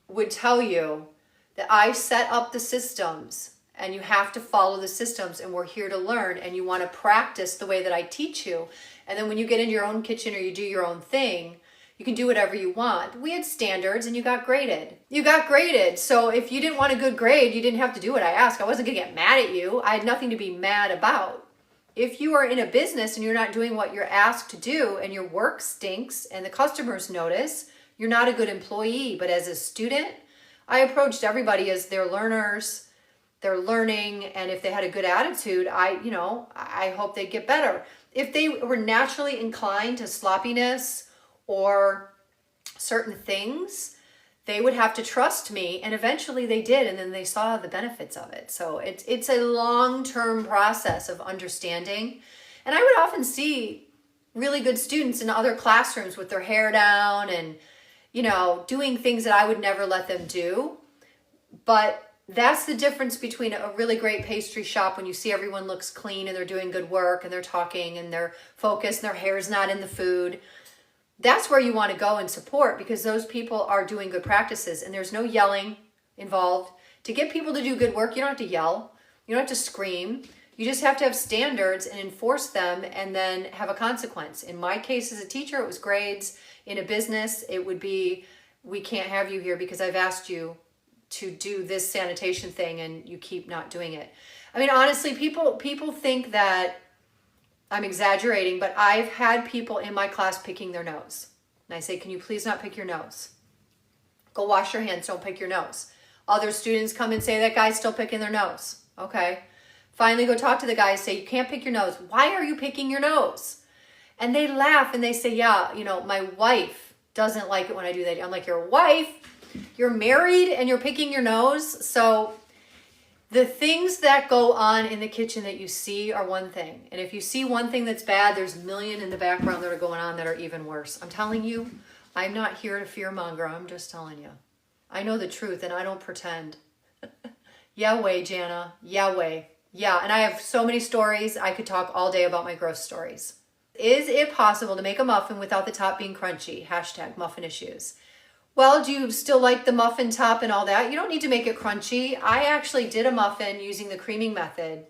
would tell you that I set up the systems, and you have to follow the systems, and we're here to learn, and you want to practice the way that I teach you. And then when you get into your own kitchen or you do your own thing, you can do whatever you want. We had standards, and you got graded. You got graded. So if you didn't want a good grade, you didn't have to do what I asked. I wasn't going to get mad at you. I had nothing to be mad about. If you are in a business and you're not doing what you're asked to do, and your work stinks and the customers notice, you're not a good employee. But as a student, I approached everybody as they're learners, they're learning, and if they had a good attitude, I hope they'd get better. If they were naturally inclined to sloppiness or certain things, they would have to trust me, and eventually they did, and then they saw the benefits of it. So it's a long-term process of understanding. And I would often see really good students in other classrooms with their hair down and doing things that I would never let them do. But that's the difference between a really great pastry shop, when you see everyone looks clean and they're doing good work and they're talking and they're focused and their hair's not in the food. That's where you want to go and support, because those people are doing good practices, and there's no yelling involved. To get people to do good work, you don't have to yell. You don't have to scream. You just have to have standards and enforce them, and then have a consequence. In my case as a teacher, it was grades. In a business, it would be, we can't have you here because I've asked you to do this sanitation thing and you keep not doing it. I mean, honestly, people think that I'm exaggerating, but I've had people in my class picking their nose. And I say, can you please not pick your nose? Go wash your hands, don't pick your nose. Other students come and say, that guy's still picking their nose. Okay. Finally go talk to the guy and say, you can't pick your nose. Why are you picking your nose? And they laugh and they say, yeah, my wife doesn't like it when I do that. I'm like, your wife? You're married and you're picking your nose? So the things that go on in the kitchen that you see are one thing. And if you see one thing that's bad, there's a million in the background that are going on that are even worse. I'm telling you, I'm not here to fearmonger. I'm just telling you. I know the truth and I don't pretend. Yahweh, Jana. Yahweh. Yeah, and I have so many stories. I could talk all day about my gross stories. Is it possible to make a muffin without the top being crunchy? Hashtag muffin issues. Well, do you still like the muffin top and all that? You don't need to make it crunchy. I actually did a muffin using the creaming method.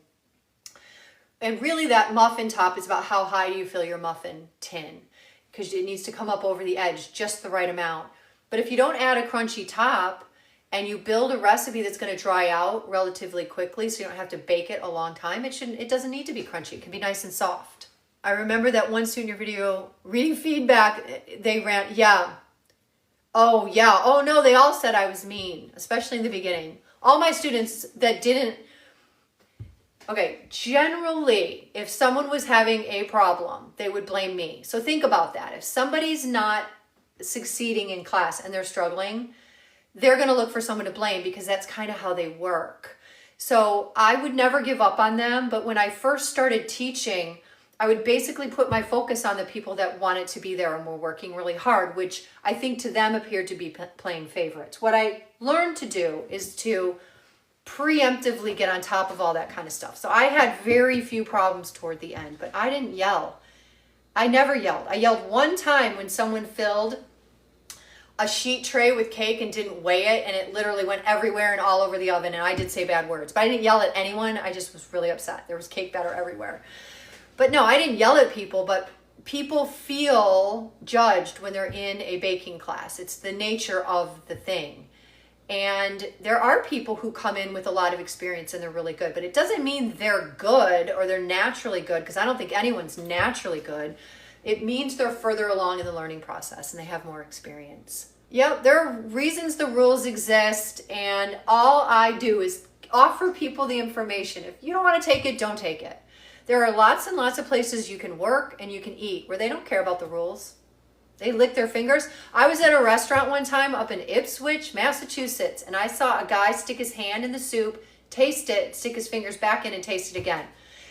And really that muffin top is about how high do you fill your muffin tin, because it needs to come up over the edge just the right amount. But if you don't add a crunchy top and you build a recipe that's going to dry out relatively quickly so you don't have to bake it a long time, it doesn't need to be crunchy. It can be nice and soft. I remember that one student in your video reading feedback, they ran, yeah. Oh yeah, oh no, they all said I was mean, especially in the beginning. All my students that didn't, okay, generally, if someone was having a problem, they would blame me. So think about that. If somebody's not succeeding in class and they're struggling, they're going to look for someone to blame because that's kind of how they work. So I would never give up on them. But when I first started teaching, I would basically put my focus on the people that wanted to be there and were working really hard, which I think to them appeared to be playing favorites. What I learned to do is to preemptively get on top of all that kind of stuff. So I had very few problems toward the end, but I didn't yell. I never yelled. I yelled one time when someone filled a sheet tray with cake and didn't weigh it, and it literally went everywhere and all over the oven, and I did say bad words. But I didn't yell at anyone. I just was really upset. There was cake batter everywhere. But no, I didn't yell at people, but people feel judged when they're in a baking class. It's the nature of the thing. And there are people who come in with a lot of experience and they're really good, but it doesn't mean they're good or they're naturally good, because I don't think anyone's naturally good. It means they're further along in the learning process and they have more experience. Yep, there are reasons the rules exist, and all I do is offer people the information. If you don't want to take it, don't take it. There are lots and lots of places you can work and you can eat where they don't care about the rules. They lick their fingers. I was at a restaurant one time up in Ipswich, Massachusetts, and I saw a guy stick his hand in the soup, taste it, stick his fingers back in and taste it again.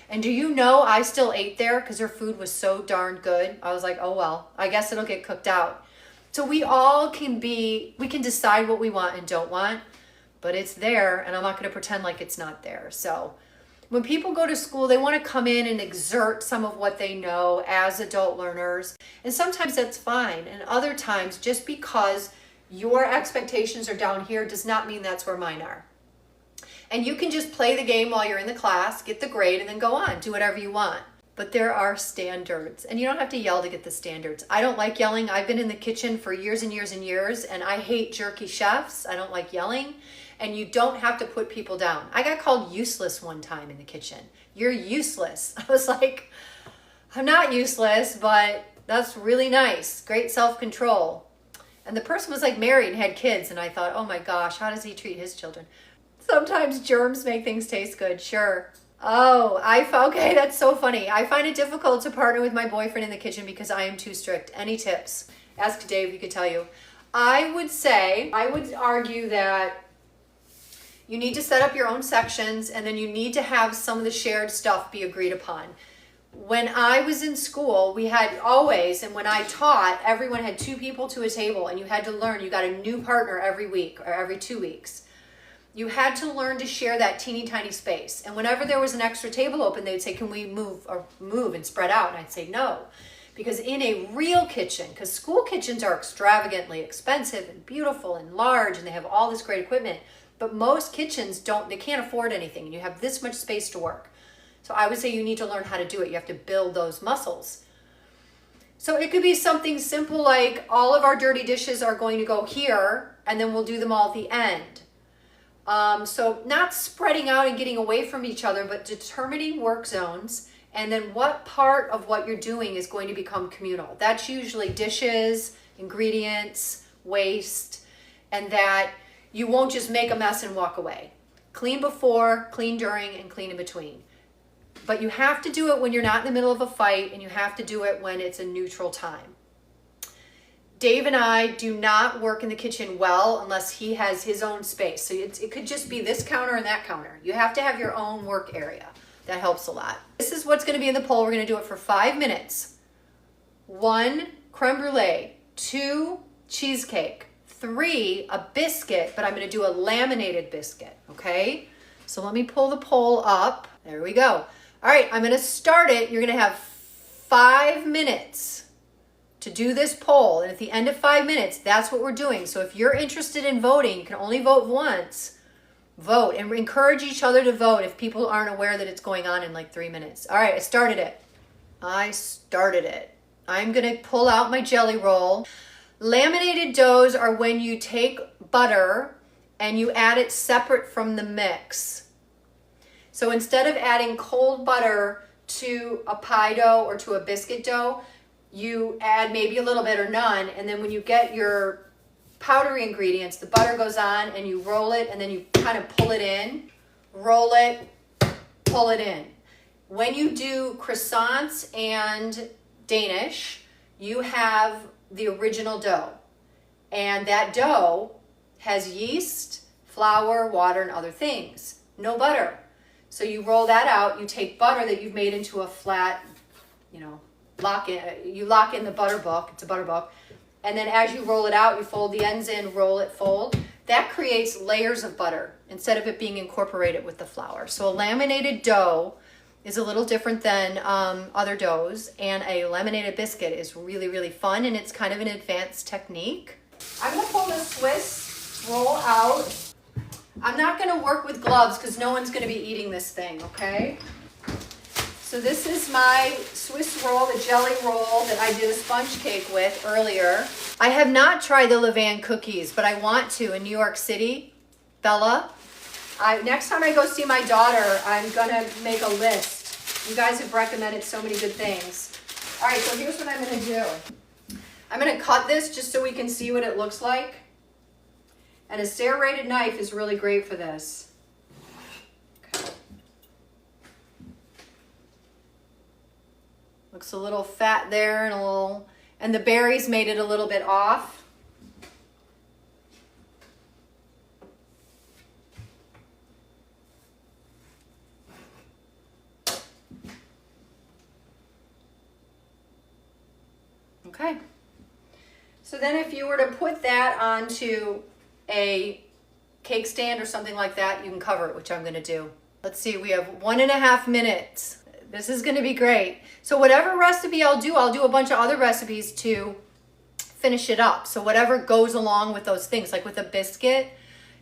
And do you know I still ate there because their food was so darn good? I was like, oh well, I guess it'll get cooked out. So we all we can decide what we want and don't want, but it's there, and I'm not going to pretend like it's not there. So when people go to school, they want to come in and exert some of what they know as adult learners. And sometimes that's fine. And other times, just because your expectations are down here does not mean that's where mine are. And you can just play the game while you're in the class, get the grade, and then go on, do whatever you want. But there are standards, and you don't have to yell to get the standards. I don't like yelling. I've been in the kitchen for years and years and years, and I hate jerky chefs. I don't like yelling. And you don't have to put people down. I got called useless one time in the kitchen. You're useless. I was like, I'm not useless, but that's really nice. Great self-control. And the person was like married and had kids, and I thought, oh my gosh, how does he treat his children? Sometimes germs make things taste good, sure. Oh, okay, that's so funny. I find it difficult to partner with my boyfriend in the kitchen because I am too strict. Any tips? Ask Dave, he could tell you. I would argue that you need to set up your own sections, and then you need to have some of the shared stuff be agreed upon. When I was in school, we had always, and when I taught, everyone had 2 people to a table, and you had to learn. You got a new partner every week or every 2 weeks. You had to learn to share that teeny tiny space. And whenever there was an extra table open, they'd say, can we move and spread out? And I'd say no. Because in a real kitchen, because school kitchens are extravagantly expensive and beautiful and large, and they have all this great equipment, but most kitchens they can't afford anything, and you have this much space to work. So I would say you need to learn how to do it. You have to build those muscles. So it could be something simple like all of our dirty dishes are going to go here, and then we'll do them all at the end. So not spreading out and getting away from each other, but determining work zones, and then what part of what you're doing is going to become communal. That's usually dishes, ingredients, waste, and that you won't just make a mess and walk away. Clean before, clean during, and clean in between. But you have to do it when you're not in the middle of a fight, and you have to do it when it's a neutral time. Dave and I do not work in the kitchen well unless he has his own space. So it could just be this counter and that counter. You have to have your own work area. That helps a lot. This is what's going to be in the poll. We're going to do it for 5 minutes. 1, creme brulee. 2, cheesecake. 3, a biscuit, but I'm going to do a laminated biscuit, okay? So let me pull the poll up. There we go. All right, I'm going to start it. You're going to have 5 minutes to do this poll. And at the end of 5 minutes, that's what we're doing. So if you're interested in voting, you can only vote once. Vote and encourage each other to vote if people aren't aware that it's going on in like 3 minutes. All right, I started it. I'm gonna pull out my jelly roll. Laminated doughs are when you take butter and you add it separate from the mix. So instead of adding cold butter to a pie dough or to a biscuit dough, you add maybe a little bit or none, and then when you get your powdery ingredients, the butter goes on and you roll it and then you kind of pull it in, roll it, pull it in. When you do croissants and Danish, you have the original dough. And that dough has yeast, flour, water, and other things. No butter. So you roll that out, you take butter that you've made into a flat, you lock in the butter book, it's a butter book. And then as you roll it out, you fold the ends in, roll it, fold. That creates layers of butter instead of it being incorporated with the flour. So a laminated dough is a little different than other doughs, and a laminated biscuit is really, really fun, and it's kind of an advanced technique. I'm gonna pull the Swiss roll out. I'm not gonna work with gloves because no one's gonna be eating this thing, okay? So this is my Swiss roll, the jelly roll that I did a sponge cake with earlier. I have not tried the Levain cookies, but I want to in New York City. Bella, next time I go see my daughter, I'm gonna make a list. You guys have recommended so many good things. All right, so here's what I'm gonna do. I'm gonna cut this just so we can see what it looks like. And a serrated knife is really great for this. Looks a little fat there and the berries made it a little bit off. Okay. So then if you were to put that onto a cake stand or something like that, you can cover it, which I'm gonna do. Let's see, we have 1.5 minutes. This is gonna be great. So whatever recipe I'll do a bunch of other recipes to finish it up. So whatever goes along with those things, like with a biscuit,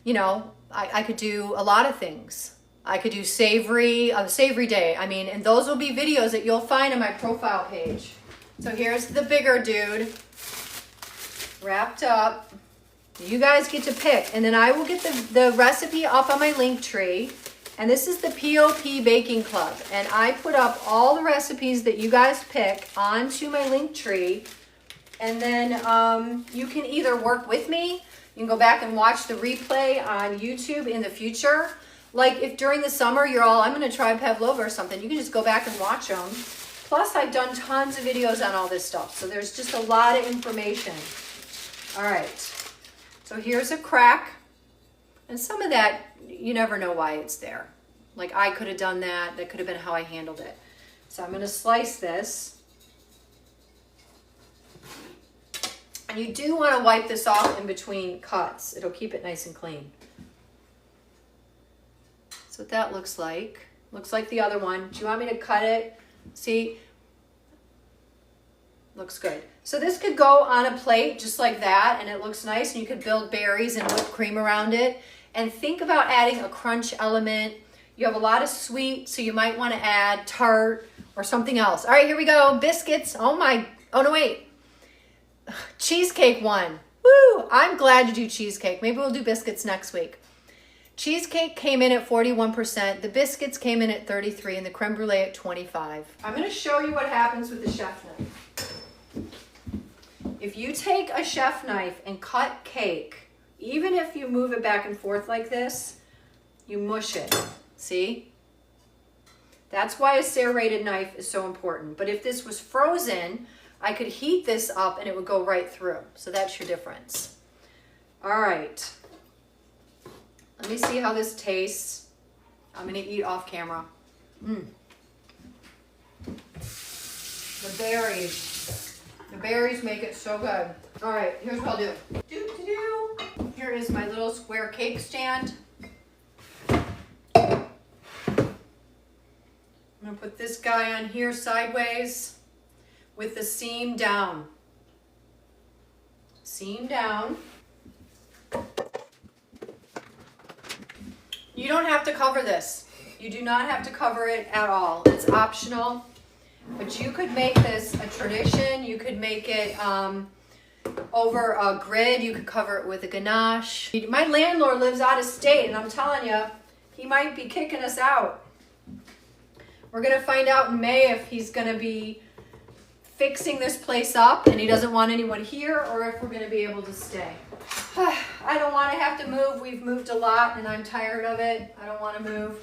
I could do a lot of things. I could do a savory day. And those will be videos that you'll find on my profile page. So here's the bigger dude, wrapped up. You guys get to pick, and then I will get the recipe up on my link tree. And this is the POP Baking Club. And I put up all the recipes that you guys pick onto my link tree. And then you can either work with me, you can go back and watch the replay on YouTube in the future. Like if during the summer you're all, I'm gonna try pavlova or something, you can just go back and watch them. Plus I've done tons of videos on all this stuff. So there's just a lot of information. All right, so here's a crack. And some of that, you never know why it's there. Like I could have done that. That could have been how I handled it. So I'm gonna slice this. And you do wanna wipe this off in between cuts. It'll keep it nice and clean. That's what that looks like. Looks like the other one. Do you want me to cut it? See? Looks good. So this could go on a plate just like that, and it looks nice, and you could build berries and whipped cream around it. And think about adding a crunch element. You have a lot of sweet, so you might want to add tart or something else. All right, here we go. Biscuits. Oh no, wait. Cheesecake one. Woo! I'm glad to do cheesecake. Maybe we'll do biscuits next week. Cheesecake came in at 41%. The biscuits came in at 33%, and the creme brulee at 25%. I'm going to show you what happens with the chef knife. If you take a chef knife and cut cake, even if you move it back and forth like this, you mush it. See? That's why a serrated knife is so important. But if this was frozen, I could heat this up and it would go right through. So that's your difference. All right. Let me see how this tastes. I'm going to eat off camera. The berries. The berries make it so good. All right, here's what I'll do. Here is my little square cake stand. I'm gonna put this guy on here sideways with the seam down. seam down. You don't have to cover this. You do not have to cover it at all. It's optional, but you could make this a tradition. You could make it over a grid. You could cover it with a ganache. My landlord lives out of state, and I'm telling you, he might be kicking us out. We're gonna find out in May if he's gonna be fixing this place up and he doesn't want anyone here, or if we're gonna be able to stay. I don't want to have to move. We've moved a lot and I'm tired of it. I don't want to move.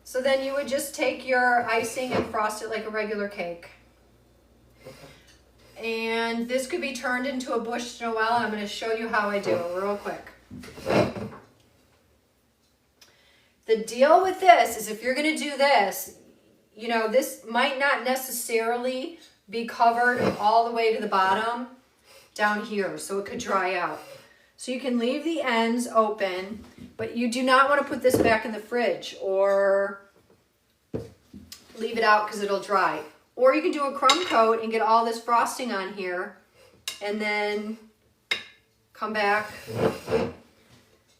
So then you would just take your icing and frost it like a regular cake. And this could be turned into a Bûche de Noël. I'm going to show you how I do it real quick. The deal with this is if you're going to do this, you know, this might not necessarily be covered all the way to the bottom down here, so it could dry out. So you can leave the ends open, but you do not want to put this back in the fridge or leave it out because it'll dry. Or you can do a crumb coat and get all this frosting on here and then come back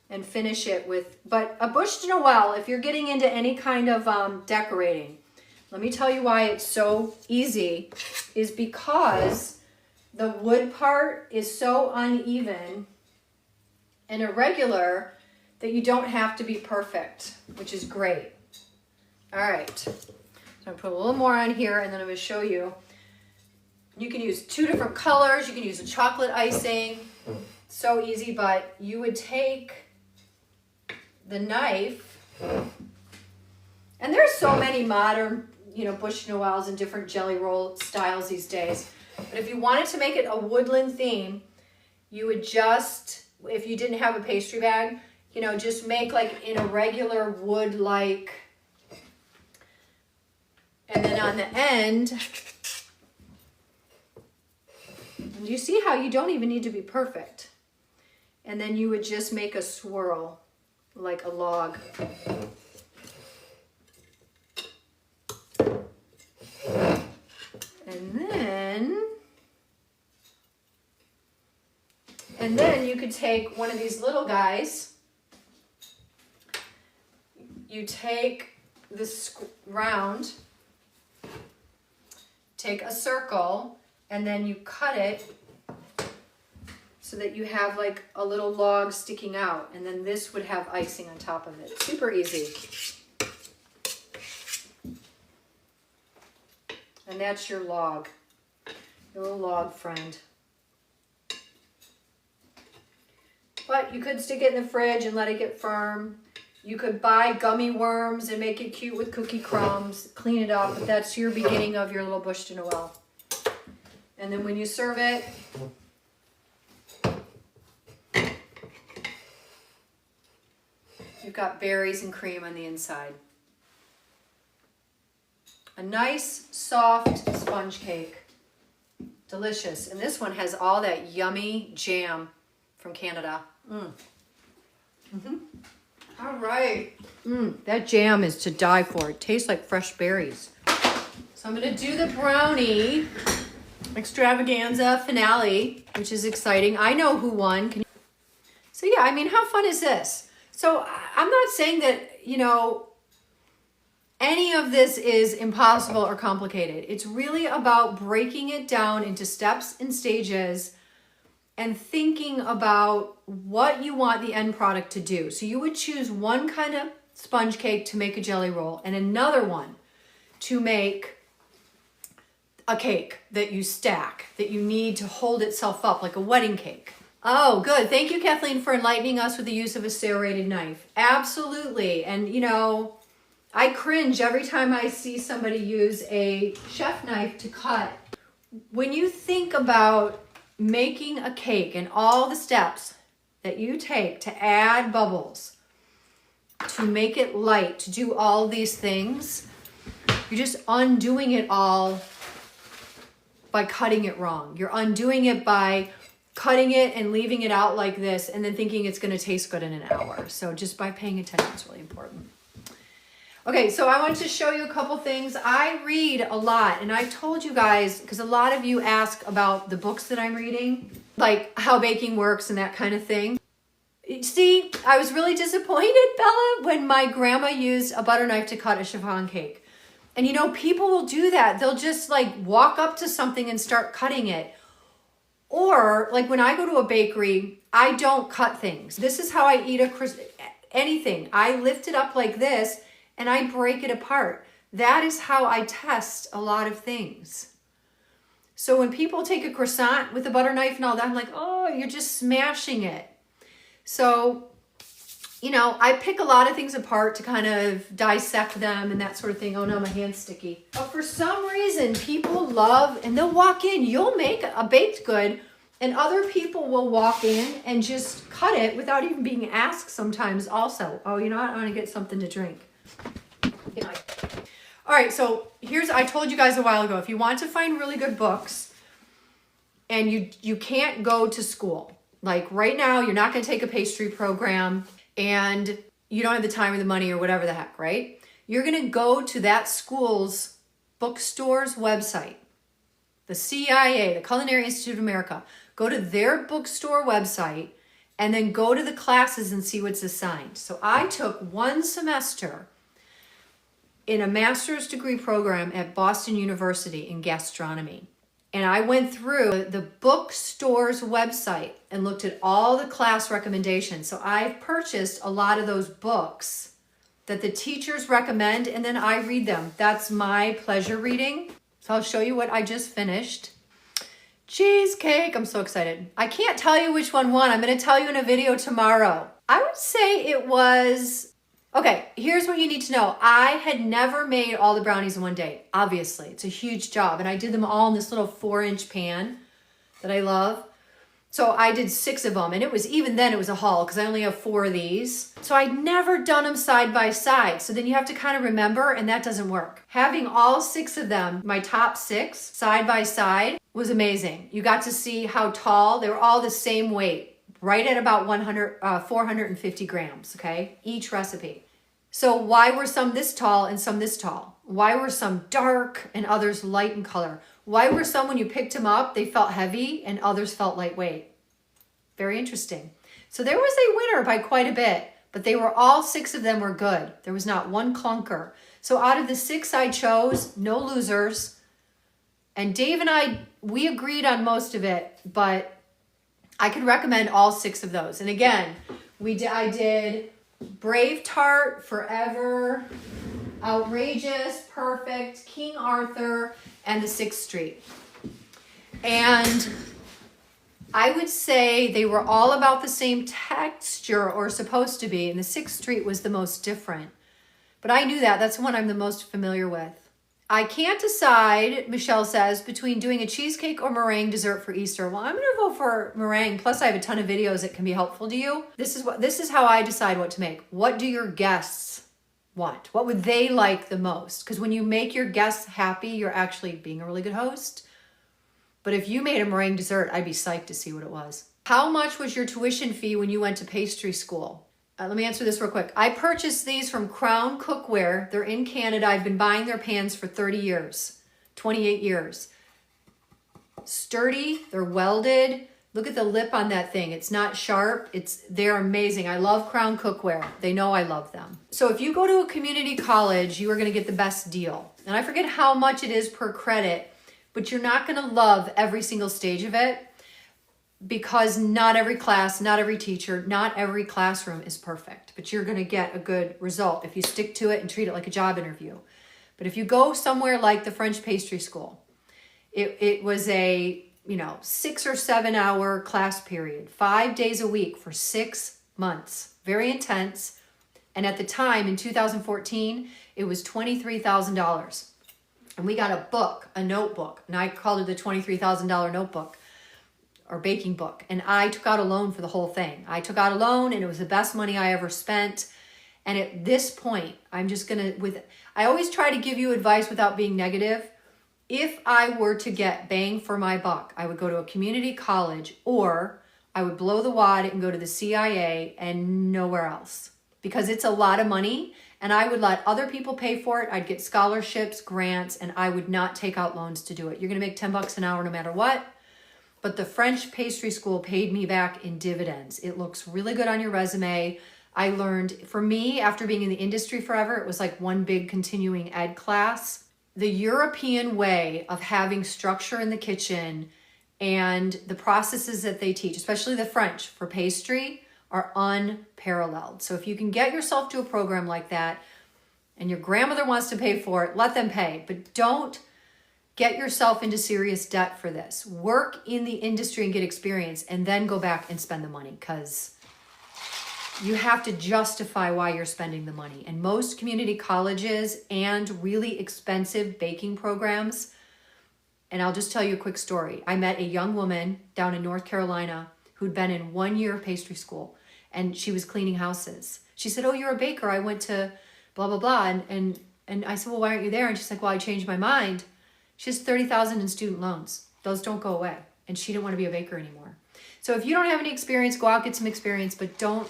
and finish it with, but a Bûche de Noël, if you're getting into any kind of decorating, let me tell you why it's so easy, is because the wood part is so uneven and irregular that you don't have to be perfect, which is great. All right, so I'm gonna put a little more on here and then I'm gonna show you. You can use 2 different colors. You can use a chocolate icing. So easy, but you would take the knife, and there's so many modern, you know, Bûche de Noëls and different jelly roll styles these days. But if you wanted to make it a woodland theme, you would just, if you didn't have a pastry bag, you know, just make like in a regular wood-like, and then on the end, and you see how you don't even need to be perfect. And then you would just make a swirl like a log. And then you could take one of these little guys. You take this round, take a circle, and then you cut it so that you have like a little log sticking out. And then this would have icing on top of it. Super easy. And that's your log, your little log friend. But you could stick it in the fridge and let it get firm. You could buy gummy worms and make it cute with cookie crumbs, clean it up, but that's your beginning of your little Bûche de Noël. And then when you serve it, you've got berries and cream on the inside. A nice, soft sponge cake. Delicious. And this one has all that yummy jam from Canada. All right. That jam is to die for. It tastes like fresh berries. So I'm going to do the brownie extravaganza finale, which is exciting. I know who won. So yeah, I mean, how fun is this? So I'm not saying that, you know, any of this is impossible or complicated. It's really about breaking it down into steps and stages and thinking about what you want the end product to do. So you would choose one kind of sponge cake to make a jelly roll and another one to make a cake that you stack, that you need to hold itself up like a wedding cake. Oh, good. Thank you, Kathleen, for enlightening us with the use of a serrated knife. Absolutely. And, you know, I cringe every time I see somebody use a chef knife to cut. When you think about making a cake and all the steps that you take to add bubbles, to make it light, to do all these things, you're just undoing it all by cutting it wrong. You're undoing it by cutting it and leaving it out like this and then thinking it's going to taste good in an hour. So just by paying attention is really important. Okay, so I want to show you a couple things. I read a lot, and I've told you guys, because a lot of you ask about the books that I'm reading. like how baking works and that kind of thing. See, I was really disappointed, Bella, when my grandma used a butter knife to cut a chiffon cake. And you know, people will do that. They'll just like walk up to something and start cutting it. Or like when I go to a bakery, I don't cut things. This is how I eat anything. I lift it up like this and I break it apart. That is how I test a lot of things. So when people take a croissant with a butter knife and all that, I'm like, oh, you're just smashing it. So, you know, I pick a lot of things apart to kind of dissect them and that sort of thing. Oh no, my hand's sticky. But for some reason, people love, and they'll walk in, you'll make a baked good, and other people will walk in and just cut it without even being asked sometimes also. Oh, you know what? I want to get something to drink. All right, so I told you guys a while ago, if you want to find really good books and you can't go to school, like right now, you're not going to take a pastry program and you don't have the time or the money or whatever the heck, right? You're going to go to that school's bookstore's website, the CIA, the Culinary Institute of America. Go to their bookstore website and then go to the classes and see what's assigned. So I took one semester in a master's degree program at Boston University in gastronomy. And I went through the bookstore's website and looked at all the class recommendations. So I've purchased a lot of those books that the teachers recommend, and then I read them. That's my pleasure reading. So I'll show you what I just finished. Cheesecake. I'm so excited. I can't tell you which one won. I'm going to tell you in a video tomorrow. I would say it was... Okay, here's what you need to know. I had never made all the brownies in one day. Obviously, it's a huge job. And I did them all in this little 4-inch pan that I love. So I did 6 of them. And it was, even then, it was a haul because I only have 4 of these. So I'd never done them side by side. So then you have to kind of remember, and that doesn't work. Having all 6 of them, my top 6, side by side, was amazing. You got to see how tall. They were all the same weight. Right at about 450 grams, okay? Each recipe. So why were some this tall and some this tall? Why were some dark and others light in color? Why were some, when you picked them up, they felt heavy and others felt lightweight? Very interesting. So there was a winner by quite a bit, but they were all 6 of them were good. There was not one clunker. So out of the 6 I chose, no losers. And Dave and I, we agreed on most of it, but I could recommend all 6 of those. And again, I did Brave Tart, Forever, Outrageous, Perfect, King Arthur, and the 6th Street. And I would say they were all about the same texture, or supposed to be, and the 6th Street was the most different. But I knew that. That's the one I'm the most familiar with. I can't decide, Michelle says, between doing a cheesecake or meringue dessert for Easter. Well, I'm going to vote for meringue. Plus, I have a ton of videos that can be helpful to you. This is how I decide what to make. What do your guests want? What would they like the most? Because when you make your guests happy, you're actually being a really good host. But if you made a meringue dessert, I'd be psyched to see what it was. How much was your tuition fee when you went to pastry school? Let me answer this real quick. I purchased these from Crown Cookware. They're in Canada. I've been buying their pans for 30 years, 28 years. Sturdy, they're welded. Look at the lip on that thing. It's not sharp. They're amazing. I love Crown Cookware. They know I love them. So if you go to a community college, you are going to get the best deal. And I forget how much it is per credit, but you're not going to love every single stage of it. Because not every class, not every teacher, not every classroom is perfect, but you're going to get a good result if you stick to it and treat it like a job interview. But if you go somewhere like the French pastry school, it was a 6 or 7 hour class period, 5 days a week for 6 months, very intense. And at the time in 2014, it was $23,000. And we got a book, a notebook, and I called it the $23,000 notebook. Or baking book. And I took out a loan for the whole thing. I took out a loan and it was the best money I ever spent. And at this point, I'm just gonna, I always try to give you advice without being negative. If I were to get bang for my buck, I would go to a community college, or I would blow the wad and go to the CIA and nowhere else. Because it's a lot of money and I would let other people pay for it. I'd get scholarships, grants, and I would not take out loans to do it. You're gonna make $10 an hour no matter what. but the French pastry school paid me back in dividends. It looks really good on your resume. I learned, for me, after being in the industry forever, it was like one big continuing ed class. The European way of having structure in the kitchen and the processes that they teach, especially the French for pastry, are unparalleled. So if you can get yourself to a program like that and your grandmother wants to pay for it, let them pay. But don't get yourself into serious debt for this. Work in the industry and get experience, and then go back and spend the money, because you have to justify why you're spending the money. And most community colleges and really expensive baking programs, and I'll just tell you a quick story. I met a young woman down in North Carolina who'd been in 1 year of pastry school, and she was cleaning houses. She said, "Oh, you're a baker. I went to blah, blah, blah." And I said, "Well, why aren't you there?" And she's like, "Well, I changed my mind." She has $30,000 in student loans. Those don't go away. And she didn't want to be a baker anymore. So if you don't have any experience, go out, get some experience, but don't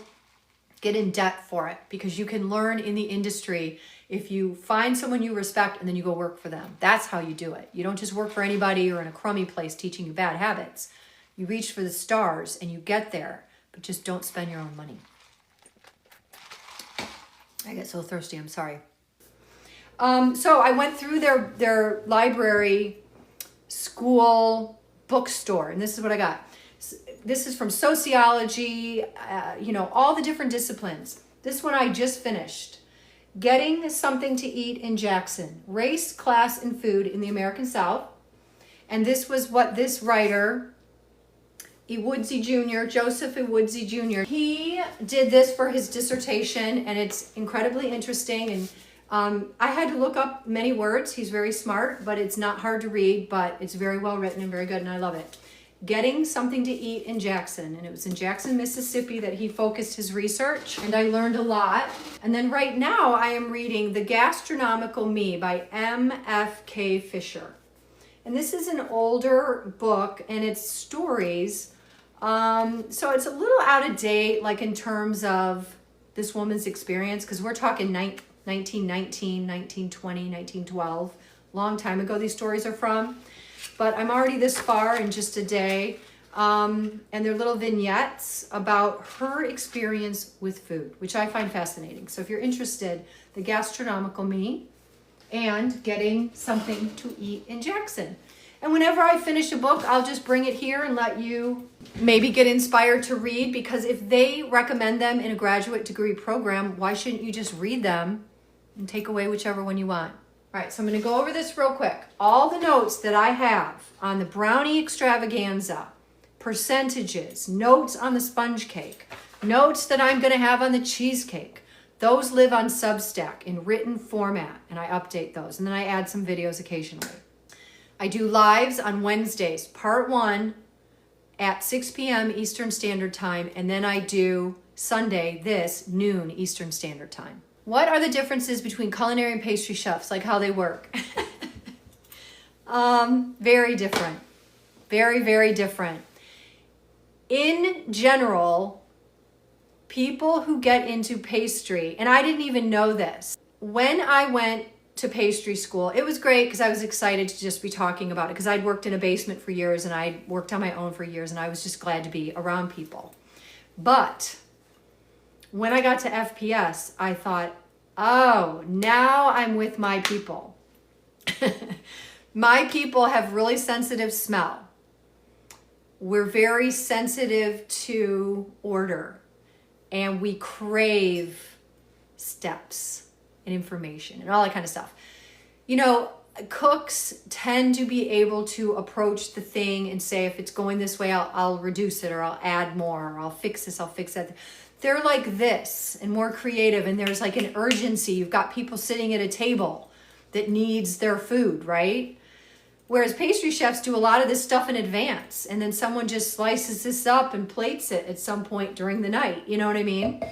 get in debt for it, because you can learn in the industry if you find someone you respect and then you go work for them. That's how you do it. You don't just work for anybody or in a crummy place teaching you bad habits. You reach for the stars and you get there, but just don't spend your own money. I get so thirsty, I'm sorry. So I went through their library, school, bookstore, and this is what I got. This is from sociology, all the different disciplines. This one I just finished. Getting Something to Eat in Jackson, Race, Class, and Food in the American South. And this was what this writer, Joseph Ewoodsey Jr., he did this for his dissertation, and it's incredibly interesting. And I had to look up many words. He's very smart, but it's not hard to read, but it's very well written and very good, and I love it. Getting Something to Eat in Jackson. And it was in Jackson, Mississippi that he focused his research, and I learned a lot. And then right now I am reading The Gastronomical Me by M.F.K. Fisher. And this is an older book, and it's stories. So it's a little out of date, like in terms of this woman's experience, because we're talking 1919, 1920, 1912, long time ago these stories are from. But I'm already this far in just a day, and they're little vignettes about her experience with food, which I find fascinating. So if you're interested, The Gastronomical Me and Getting Something to Eat in Jackson. And whenever I finish a book, I'll just bring it here and let you maybe get inspired to read, because if they recommend them in a graduate degree program, why shouldn't you just read them and take away whichever one you want? All right, so I'm going to go over this real quick. All the notes that I have on the brownie extravaganza, percentages, notes on the sponge cake, notes that I'm going to have on the cheesecake, those live on Substack in written format, and I update those, and then I add some videos occasionally. I do lives on Wednesdays, part 1 at 6 p.m. Eastern Standard Time, and then I do Sunday, noon Eastern Standard Time. What are the differences between culinary and pastry chefs, like how they work? Very different. Very, very different. In general, people who get into pastry, and I didn't even know this, when I went to pastry school, it was great because I was excited to just be talking about it, because I'd worked in a basement for years and I'd worked on my own for years, and I was just glad to be around people. But when I got to FPS, I thought, oh, now I'm with my people. My people have really sensitive smell. We're very sensitive to order, and we crave steps and information and all that kind of stuff. Cooks tend to be able to approach the thing and say, if it's going this way, I'll reduce it, or I'll add more, or I'll fix this, I'll fix that. They're like this and more creative, and there's like an urgency. You've got people sitting at a table that needs their food, right? Whereas pastry chefs do a lot of this stuff in advance, and then someone just slices this up and plates it at some point during the night. You know what I mean?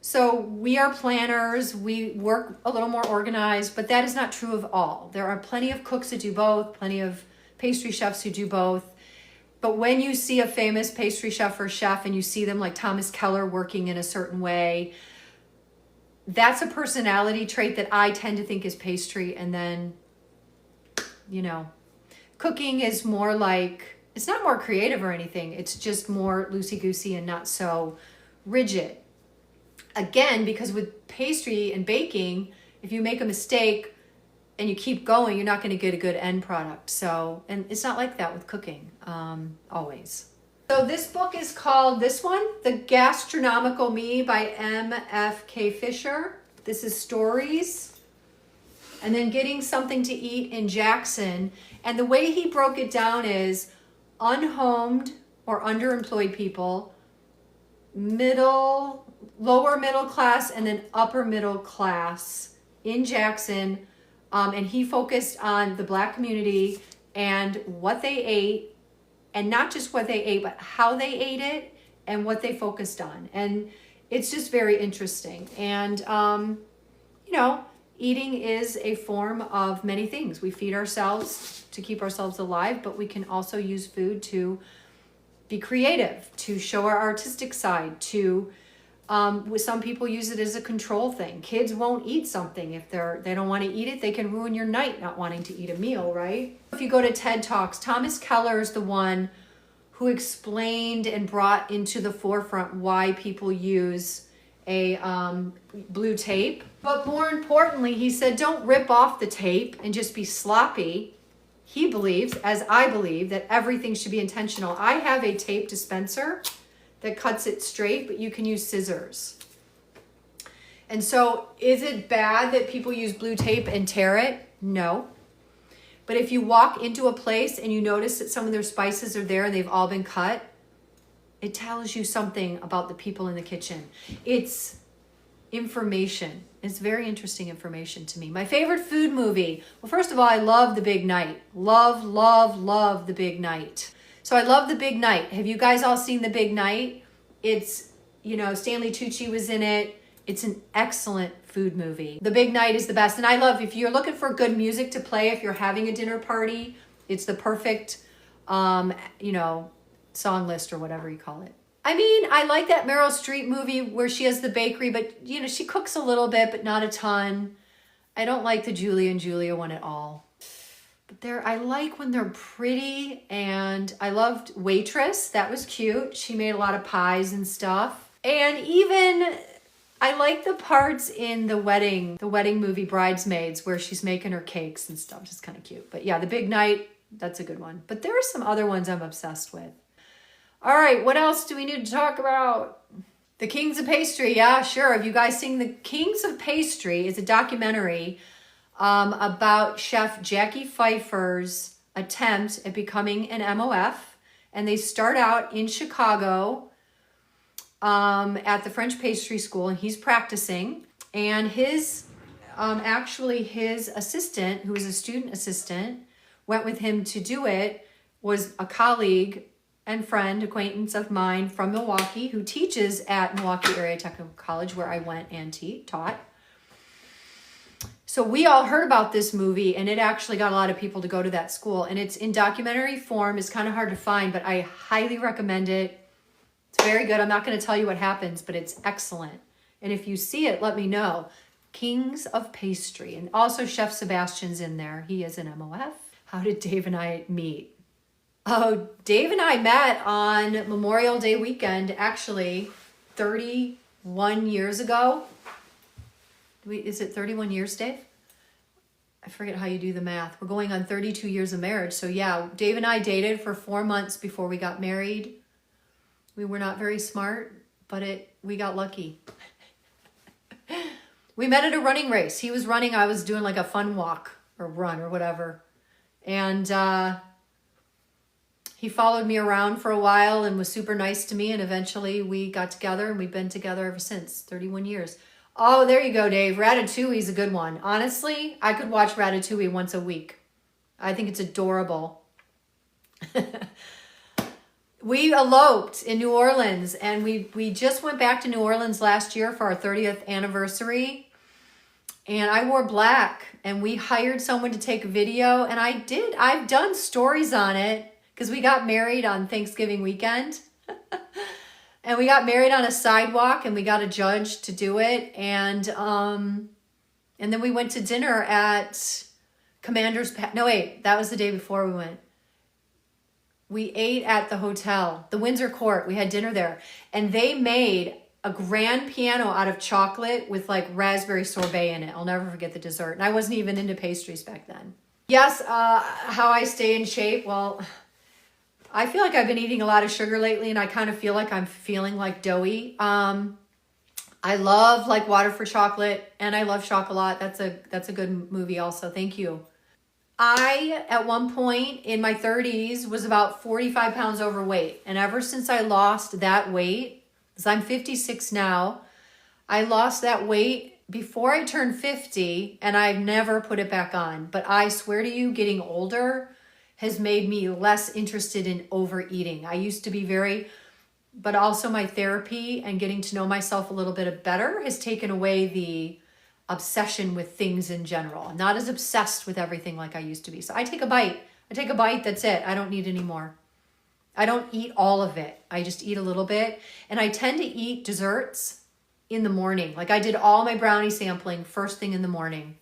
So we are planners, we work a little more organized, but that is not true of all. There are plenty of cooks that do both, plenty of pastry chefs who do both. But when you see a famous pastry chef or chef and you see them like Thomas Keller working in a certain way, that's a personality trait that I tend to think is pastry. And then, cooking is more like It's not more creative or anything. It's just more loosey-goosey and not so rigid. Again, because with pastry and baking, if you make a mistake and you keep going, you're not going to get a good end product. So, and it's not like that with cooking, always. So this book is called, this one, The Gastronomical Me by M.F.K. Fisher. This is stories. And then Getting Something to Eat in Jackson. And the way he broke it down is unhomed or underemployed people, lower middle class, and then upper middle class in Jackson. And he focused on the Black community and what they ate, and not just what they ate, but how they ate it and what they focused on. And it's just very interesting. And, you know, eating is a form of many things. We feed ourselves to keep ourselves alive, but we can also use food to be creative, to show our artistic side, to some people use it as a control thing. Kids won't eat something if they don't want to eat it. They can ruin your night not wanting to eat a meal, right? If you go to TED Talks, Thomas Keller is the one who explained and brought into the forefront why people use a blue tape. But more importantly, he said, don't rip off the tape and just be sloppy. He believes, as I believe, that everything should be intentional. I have a tape dispenser that cuts it straight, but you can use scissors. And so is it bad that people use blue tape and tear it? No. But if you walk into a place and you notice that some of their spices are there and they've all been cut, it tells you something about the people in the kitchen. It's information. It's very interesting information to me. My favorite food movie. Well, first of all, I love The Big Night. Love, love, love The Big Night. So I love The Big Night. Have you guys all seen The Big Night? It's, you know, Stanley Tucci was in it. It's an excellent food movie. The Big Night is the best. And I love, if you're looking for good music to play, if you're having a dinner party, it's the perfect, you know, song list or whatever you call it. I mean, I like that Meryl Streep movie where she has the bakery, but, you know, she cooks a little bit, but not a ton. I don't like the Julie and Julia one at all. But I like when they're pretty, and I loved Waitress. That was cute. She made a lot of pies and stuff. And even, I like the parts in the wedding movie Bridesmaids where she's making her cakes and stuff. Just kind of cute. But yeah, The Big Night, that's a good one. But there are some other ones I'm obsessed with. All right, what else do we need to talk about? The Kings of Pastry. Yeah, sure. Have you guys seen The Kings of Pastry? It's a documentary about Chef Jackie Pfeiffer's attempt at becoming an MOF. And they start out in Chicago at the French Pastry School, and he's practicing. And his assistant, who was a student assistant, went with him to do it, was a colleague and friend, acquaintance of mine from Milwaukee, who teaches at Milwaukee Area Technical College, where I went and taught. So we all heard about this movie, and it actually got a lot of people to go to that school. And it's in documentary form. It's kind of hard to find, but I highly recommend it. It's very good. I'm not going to tell you what happens, but it's excellent. And if you see it, let me know. Kings of Pastry. And also Chef Sebastian's in there. He is an MOF. How did Dave and I meet? Oh, Dave and I met on Memorial Day weekend, actually 31 years ago. Is it 31 years, Dave? I forget how you do the math. We're going on 32 years of marriage. So yeah, Dave and I dated for 4 months before we got married. We were not very smart, but we got lucky. We met at a running race. He was running, I was doing like a fun walk or run or whatever. And he followed me around for a while and was super nice to me. And eventually we got together, and we've been together ever since, 31 years. Oh, there you go, Dave. Ratatouille is a good one. Honestly, I could watch Ratatouille once a week. I think it's adorable. We eloped in New Orleans, and we just went back to New Orleans last year for our 30th anniversary. And I wore black, and we hired someone to take a video, and I've done stories on it because we got married on Thanksgiving weekend. And we got married on a sidewalk, and we got a judge to do it. And then we went to dinner at Commander's... No, wait, that was the day before we went. We ate at the hotel, the Windsor Court. We had dinner there. And they made a grand piano out of chocolate with like raspberry sorbet in it. I'll never forget the dessert. And I wasn't even into pastries back then. Yes, how I stay in shape. Well, I feel like I've been eating a lot of sugar lately, and I kind of feel like I'm feeling like doughy. I love like Water for Chocolate, and I love Chocolat. That's a good movie also. Thank you. I, at one point in my 30s, was about 45 pounds overweight. And ever since I lost that weight, because I'm 56 now, I lost that weight before I turned 50, and I've never put it back on. But I swear to you, getting older has made me less interested in overeating. I used to be but also my therapy and getting to know myself a little bit better has taken away the obsession with things in general. I'm not as obsessed with everything like I used to be. So I take a bite. That's it. I don't need any more. I don't eat all of it. I just eat a little bit. And I tend to eat desserts in the morning. Like I did all my brownie sampling first thing in the morning.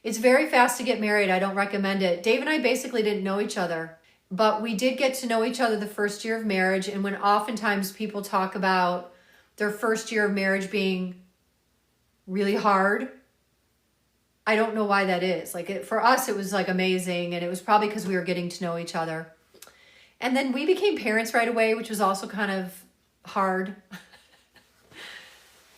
It's very fast to get married. I don't recommend it. Dave and I basically didn't know each other, but we did get to know each other the first year of marriage. And when oftentimes people talk about their first year of marriage being really hard, I don't know why that is. Like for us, it was like amazing. And it was probably because we were getting to know each other. And then we became parents right away, which was also kind of hard.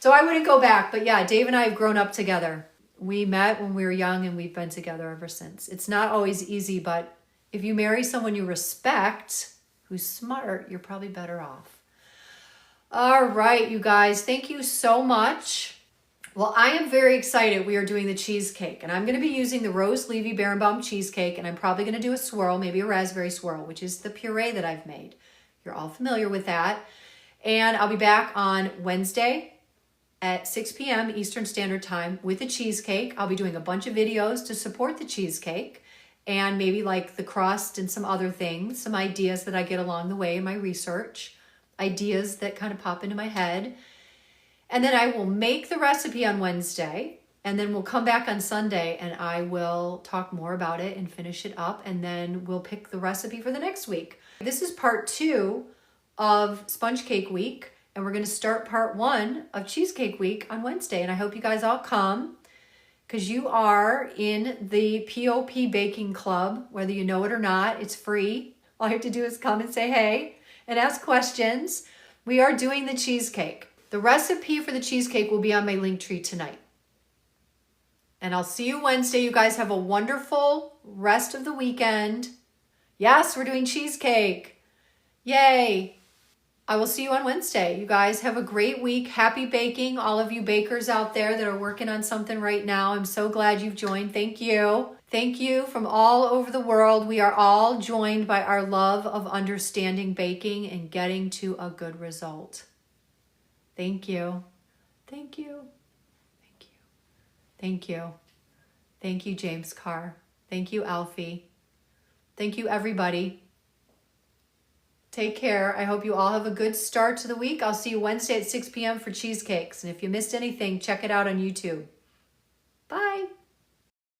So I wouldn't go back. But yeah, Dave and I have grown up together. We met when we were young, and we've been together ever since. It's not always easy, but if you marry someone you respect, who's smart, you're probably better off. All right, you guys, thank you so much. Well, I am very excited. We are doing the cheesecake, and I'm going to be using the Rose Levy Berenbaum cheesecake, and I'm probably going to do a swirl, maybe a raspberry swirl, which is the puree that I've made. You're all familiar with that. And I'll be back on Wednesday at 6 p.m. Eastern Standard Time with the cheesecake. I'll be doing a bunch of videos to support the cheesecake, and maybe like the crust and some other things, some ideas that I get along the way in my research, ideas that kind of pop into my head. And then I will make the recipe on Wednesday, and then we'll come back on Sunday and I will talk more about it and finish it up, and then we'll pick the recipe for the next week. This is part 2 of Sponge Cake Week, and we're going to start part 1 of Cheesecake Week on Wednesday. And I hope you guys all come, because you are in the POP Baking Club, whether you know it or not. It's free. All you have to do is come and say hey and ask questions. We are doing the cheesecake. The recipe for the cheesecake will be on my Linktree tonight. And I'll see you Wednesday. You guys have a wonderful rest of the weekend. Yes, we're doing cheesecake. Yay. I will see you on Wednesday. You guys have a great week. Happy baking. All of you bakers out there that are working on something right now, I'm so glad you've joined. Thank you. Thank you from all over the world. We are all joined by our love of understanding baking and getting to a good result. Thank you. Thank you. Thank you. Thank you. Thank you, James Carr. Thank you, Alfie. Thank you, everybody. Take care. I hope you all have a good start to the week. I'll see you Wednesday at 6 p.m. for cheesecakes. And if you missed anything, check it out on YouTube. Bye.